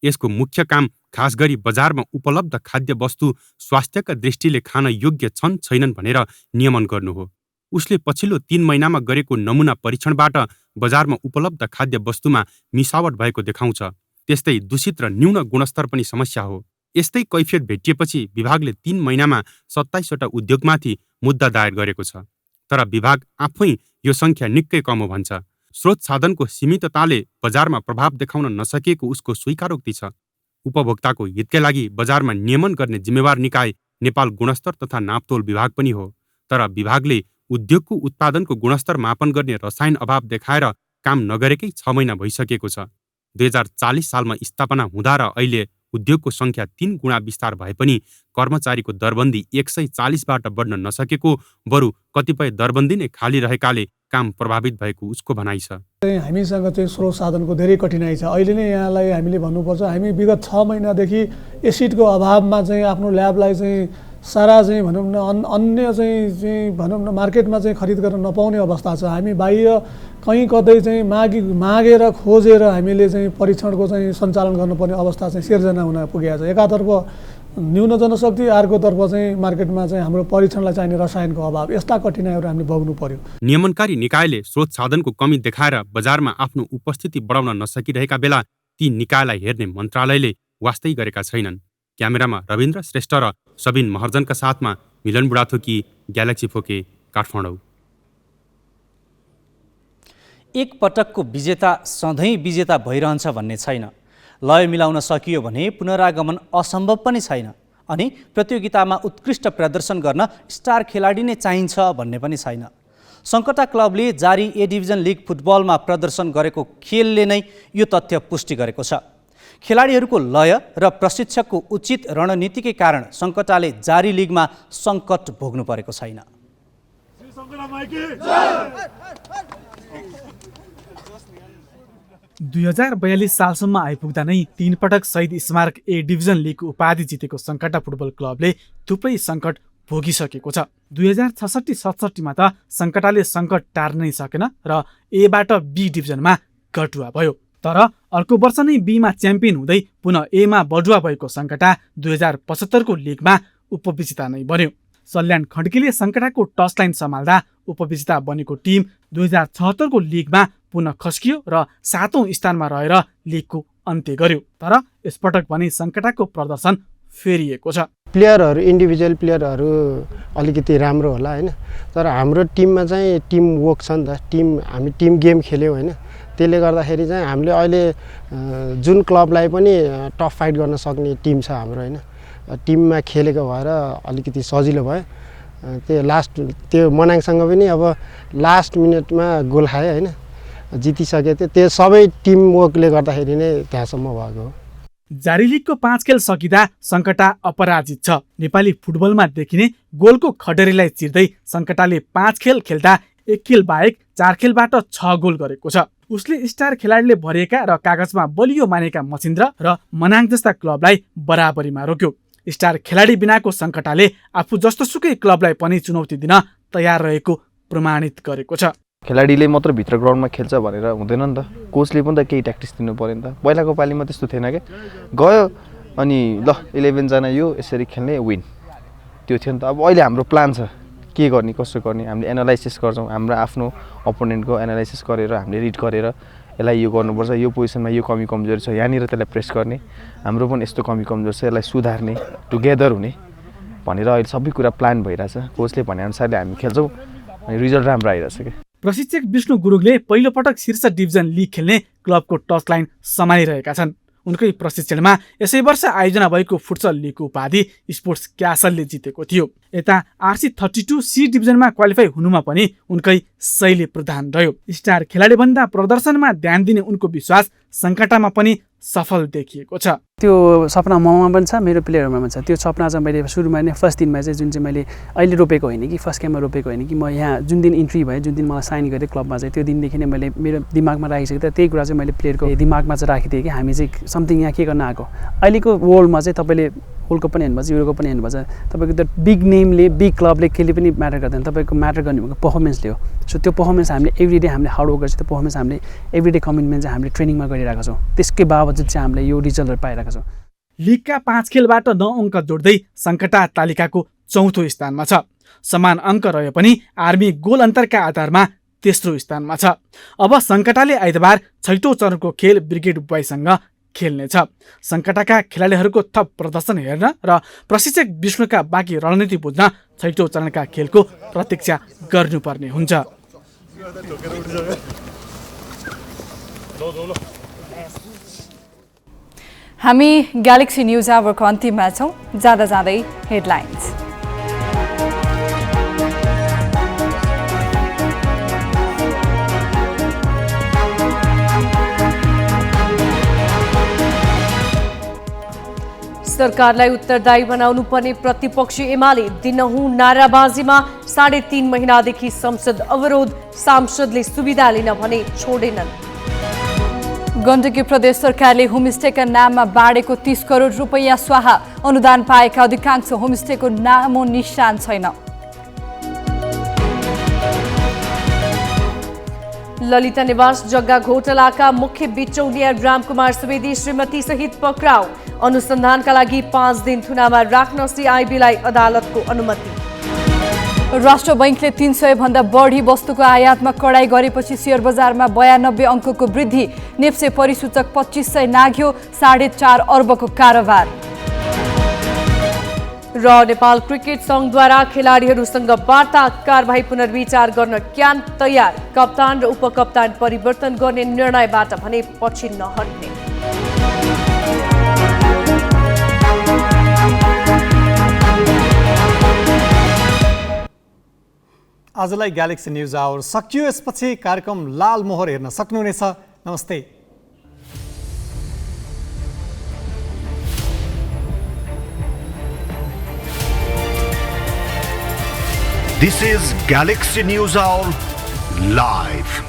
यसको मुख्य काम खास गरी बजारमा उपलब्ध खाद्य वस्तु स्वास्थ्यका दृष्टिले खान योग्य छन् छैनन् भनेर नियमन गर्नु हो। उसले पछिल्लो 3 महिनामा गरेको नमुना परीक्षणबाट बजारमा उपलब्ध खाद्य वस्तुमा मिसावट भएको देखाउँछ। त्यस्तै दूषित र न्यून गुणस्तर पनि समस्या हो। यस्तै कैफियत भेटिएपछि विभागले 3 महिनामा 27 वटा उद्योगमाथि मुद्दा दायर गरेको छ। तर विभाग आफै यो सङ्ख्या निकै कम हो भन्छ। स्रोत साधनको सीमितताले बजारमा प्रभाव देखाउन नसकेको उसको स्वीकारोक्ति छ। उपभोक्ताको हितकै लागि बजारमा नियमन गर्ने जिम्मेवार निकाय नेपाल गुणस्तर तथा नापतोल विभाग पनि हो। तर विभागले उद्योगको उत्पादनको गुणस्तर मापन गर्ने रसायन अभाव देखाएर काम नगरेकै 6 महिना भइसकेको छ। 2040 सालमा स्थापना हुँदा र अहिले उद्योगको सङ्ख्या 3 गुणा विस्तार भए पनि कर्मचारीको दरबन्दी 140बाट बढ्न नसकेको, बरु कतिपय दरबन्दी नै खाली रहेकाले काम प्रभावित भएको उसको भनाइ छ। हामीसँग चाहिँ स्रोत साधनको धेरै कठिनाइ छ। अहिले नै यहाँलाई हामीले भन्नुपर्छ, हामी विगत 6 महिनादेखि एसिडको अभावमा चाहिँ आफ्नो ल्याबलाई चाहिँ सारा चाहिँ भनौँ न अन्य चाहिँ भनौँ न मार्केटमा चाहिँ खरिद गर्न नपाउने अवस्था छ। हामी बाहिर कहीँ कतै चाहिँ मागेर खोजेर हामीले चाहिँ परीक्षणको चाहिँ सञ्चालन गर्नुपर्ने अवस्था चाहिँ सिर्जना हुन पुगेको छ। एकातर्फ न्यून जनशक्ति, अर्कोतर्फ चाहिँ मार्केटमा चाहिँ हाम्रो परीक्षणलाई चाहिने रसायनको अभाव, यस्ता कठिनाइहरू हामीले भोग्नु पर्यो। नियमनकारी निकायले स्रोत साधनको कमी देखाएर बजारमा आफ्नो उपस्थिति बढाउन नसकिरहेका बेला ती निकायलाई हेर्ने मन्त्रालयले वास्तै गरेका छैनन्। क्यामेरामा रविन्द्र श्रेष्ठ र सबिन महर्जनका साथमा मिलन बुढाथोकी, ग्यालेक्सी 4K, काठमाडौँ। एक पटकको विजेता सधैँ विजेता भइरहन्छ भन्ने छैन। लय मिलाउन सकियो भने पुनरागमन असम्भव पनि छैन। अनि प्रतियोगितामा उत्कृष्ट प्रदर्शन गर्न स्टार खेलाडी नै चाहिन्छ भन्ने पनि छैन। सङ्कटा क्लबले जारी ए डिभिजन लिग फुटबलमा प्रदर्शन गरेको खेलले नै यो तथ्य पुष्टि गरेको छ। खेलाडीहरूको लय र प्रशिक्षकको उचित रणनीतिकै कारण सङ्कटाले जारी लिगमा सङ्कट भोग्नु परेको छैन। 2042 सालसम्म आइपुग्दा नै 3 पटक शहीद स्मारक ए डिभिजन लिगको उपाधि जितेको सङ्कटा फुटबल क्लबले थुप्रै सङ्कट भोगिसकेको छ। 2066-67 त सङ्कटाले सङ्कट टार्न नै सकेन र एबाट बी डिभिजनमा गटुवा भयो। तर अर्को वर्ष नै बीमा च्याम्पियन हुँदै पुनः एमा बढुवा भएको सङ्कटा 2075 को लिगमा उपविजेता नै बन्यो। सल्यान खड्कीले सङ्कटाको टचलाइन सम्हाल्दा उपविजेता बनेको टिम 2076 को लिगमा पुनः खस्कियो र 7औं स्थानमा रहेर लिगको अन्त्य गर्यो। तर यसपटक भने सङ्कटाको प्रदर्शन फेरिएको छ। प्लेयरहरू इन्डिभिजुअल प्लेयरहरू अलिकति राम्रो होला होइन, तर हाम्रो टिममा चाहिँ टिम वर्क छ नि त, हामी टिम गेम खेल्यौँ होइन। त्यसले गर्दाखेरि चाहिँ हामीले अहिले जुन क्लबलाई पनि टफ फाइट गर्न सक्ने टिम छ हाम्रो होइन। टिममा खेलेको भएर अलिकति सजिलो भयो। त्यो मनाङसँग पनि अब लास्ट मिनटमा गोल खायो होइन, जितिसके थियो। त्यो सबै टिम वर्कले गर्दाखेरि नै त्यहाँसम्म भएको हो। जारी लिगको 5 खेल सकिँदा सङ्कटा अपराजित छ। नेपाली फुटबलमा देखिने गोलको खडेरीलाई चिर्दै सङ्कटाले 5 खेल खेल्दा 1 खेल बाहेक 4 खेलबाट 6 गोल गरेको छ। उसले स्टार खेलाडीले भरिएका र कागजमा बलियो मानेका मचिन्द्र र मनाङ जस्ता क्लबलाई बराबरीमा रोक्यो। स्टार खेलाडी बिनाको सङ्कटाले आफू जस्तोसुकै क्लबलाई पनि चुनौती दिन तयार रहेको प्रमाणित गरेको छ। खेलाडीले मात्र भित्र ग्राउन्डमा खेल्छ भनेर हुँदैन नि त, कोचले पनि त केही ट्याक्टिस दिनु पर्यो नि त। पहिलाको पालीमा त्यस्तो थिएन क्या, गयो अनि ल 11 जना यो यसरी खेल्ने विन, त्यो थियो नि त। अब अहिले हाम्रो प्लान छ के गर्ने कसो गर्ने, हामीले एनालाइसिस गर्छौँ, हाम्रो आफ्नो अपोनेन्टको एनालाइसिस गरेर हामीले रिड गरेर यसलाई यो गर्नुपर्छ, यो पोजिसनमा यो कमी कमजोरी छ, यहाँनिर त्यसलाई प्रेस गर्ने, हाम्रो पनि यस्तो कमी कमजोरी छ यसलाई सुधार्ने, टुगेदर हुने भनेर अहिले सबै कुरा प्लान भइरहेछ। कोचले भनेअनुसारले हामी खेल्छौँ अनि रिजल्ट राम्रो आइरहेछ क्या। प्रशिक्षक विष्णु गुरुङले पहिलोपटक शीर्ष डिभिजन लिग खेल्ने क्लबको टचलाइन सम्हालिरहेका छन्। उनकै प्रशिक्षणमा यसै वर्ष आयोजना भएको फुटसल लिगको उपाधि स्पोर्ट्स क्यासलले जितेको थियो। यता RC32 सी डिभिजनमा क्वालिफाई हुनुमा पनि उनकै शैली प्रधान रह्यो। स्टार खेलाडीभन्दा प्रदर्शनमा ध्यान दिने उनको विश्वास सङ्कटामा पनि सफल देखिएको छ। त्यो सपना ममा पनि छ, मेरो प्लेयरमा पनि छ। त्यो सपना चाहिँ मैले सुरुमा नै फर्स्ट दिनमा चाहिँ जुन चाहिँ मैले अहिले रोपेको होइन कि फर्स्ट गेममा रोपेको होइन कि म यहाँ जुन दिन इन्ट्री भयो, जुन दिन मलाई साइन गरेँ क्लबमा चाहिँ, त्यो दिनदेखि नै मैले मेरो दिमागमा राखिसकेको थिएँ। त्यही कुरा चाहिँ मैले प्लेयरको दिमागमा चाहिँ राखिदिएँ कि हामी चाहिँ समथिङ यहाँ के गर्न आएको। अहिलेको वर्ल्डमा चाहिँ तपाईँले वर्ल्ड कप पनि हेर्नुपर्छ, युरो कप पनि हेर्नुपर्छ, तपाईँको त्यो बिग नेमले बिग क्लबले केही पनि म्याटर गर्दैन। तपाईँको म्याटर गर्ने भनेको पर्फर्मेन्सले हो। सो त्यो पर्फर्मेन्स हामीले एभ्रिडे हामीले हार्डवर्क गर्छ, त्यो पर्फर्मेन्स हामीले एभ्रिडे कमिटमेन्ट चाहिँ हामीले ट्रेनिङमा गरिरहेको छौँ। त्यसकै बावजुद चाहिँ हामीले यो रिजल्टहरू पाइरहेको छौँ। लिगका 5 खेलबाट 9 अङ्क जोड्दै सङ्कटा तालिकाको 4औं स्थानमा छ। समान अङ्क रहे पनि आर्मी गोल अन्तरका आधारमा तेस्रो स्थानमा छ। अब सङ्कटाले आइतबार 6औं चरणको खेल ब्रिगेड बोयसँग खेल्नेछ। सङ्कटाका खेलाडीहरूको थप प्रदर्शन हेर्न र प्रशिक्षक विष्णुका बाँकी रणनीति बुझ्न 6औं चरणका खेलको प्रतीक्षा गर्नुपर्ने हुन्छ। हामी ग्यालेक्सी न्युज आवरको अन्तिममा छौँ। जाँदा जाँदै हेडलाइन्स। सरकारलाई उत्तरदायी बनाउनु पर्ने प्रतिपक्षी एमाले दिनहुँ नाराबाजीमा 3.5 महिनादेखि संसद अवरोध, सांसदले सुविधा लिन भने छोडेनन्। गण्डकी प्रदेश सरकारले होमस्टेका नाममा बाँडेको 30 करोड रुपैयाँ स्वाहा, अनुदान पाएका अधिकांश होमस्टेको नामो निशान छैन। ललिता निवास जग्गा घोटालाका मुख्य बिचौलिया रामकुमार सुवेदी श्रीमती सहित पक्राउ, अनुसन्धानका लागि 5 दिन थुनामा राख्न CIBलाई अदालतको अनुमति। राष्ट्र बैंकले 300 भन्दा बढी वस्तुको आयातमा कडाई गरेपछि शेयर बजारमा 92 अङ्कको वृद्धि, नेप्से परिसूचक 2500 नाघ्यो, 4.5 अर्बको कारोबार। र नेपाल क्रिकेट सङ्घद्वारा खेलाडीहरूसँग वार्ता, कारबाही पुनर्विचार गर्न क्यान तयार, कप्तान र उपकप्तान परिवर्तन गर्ने निर्णयबाट भने पछि नहट्ने। आजलाई ग्यालेक्सी न्युज आवर सकियो। यसपछि कार्यक्रम लाल मोहर हेर्न सक्नुहुनेछ। नमस्ते। This is Galaxy News Hour Live.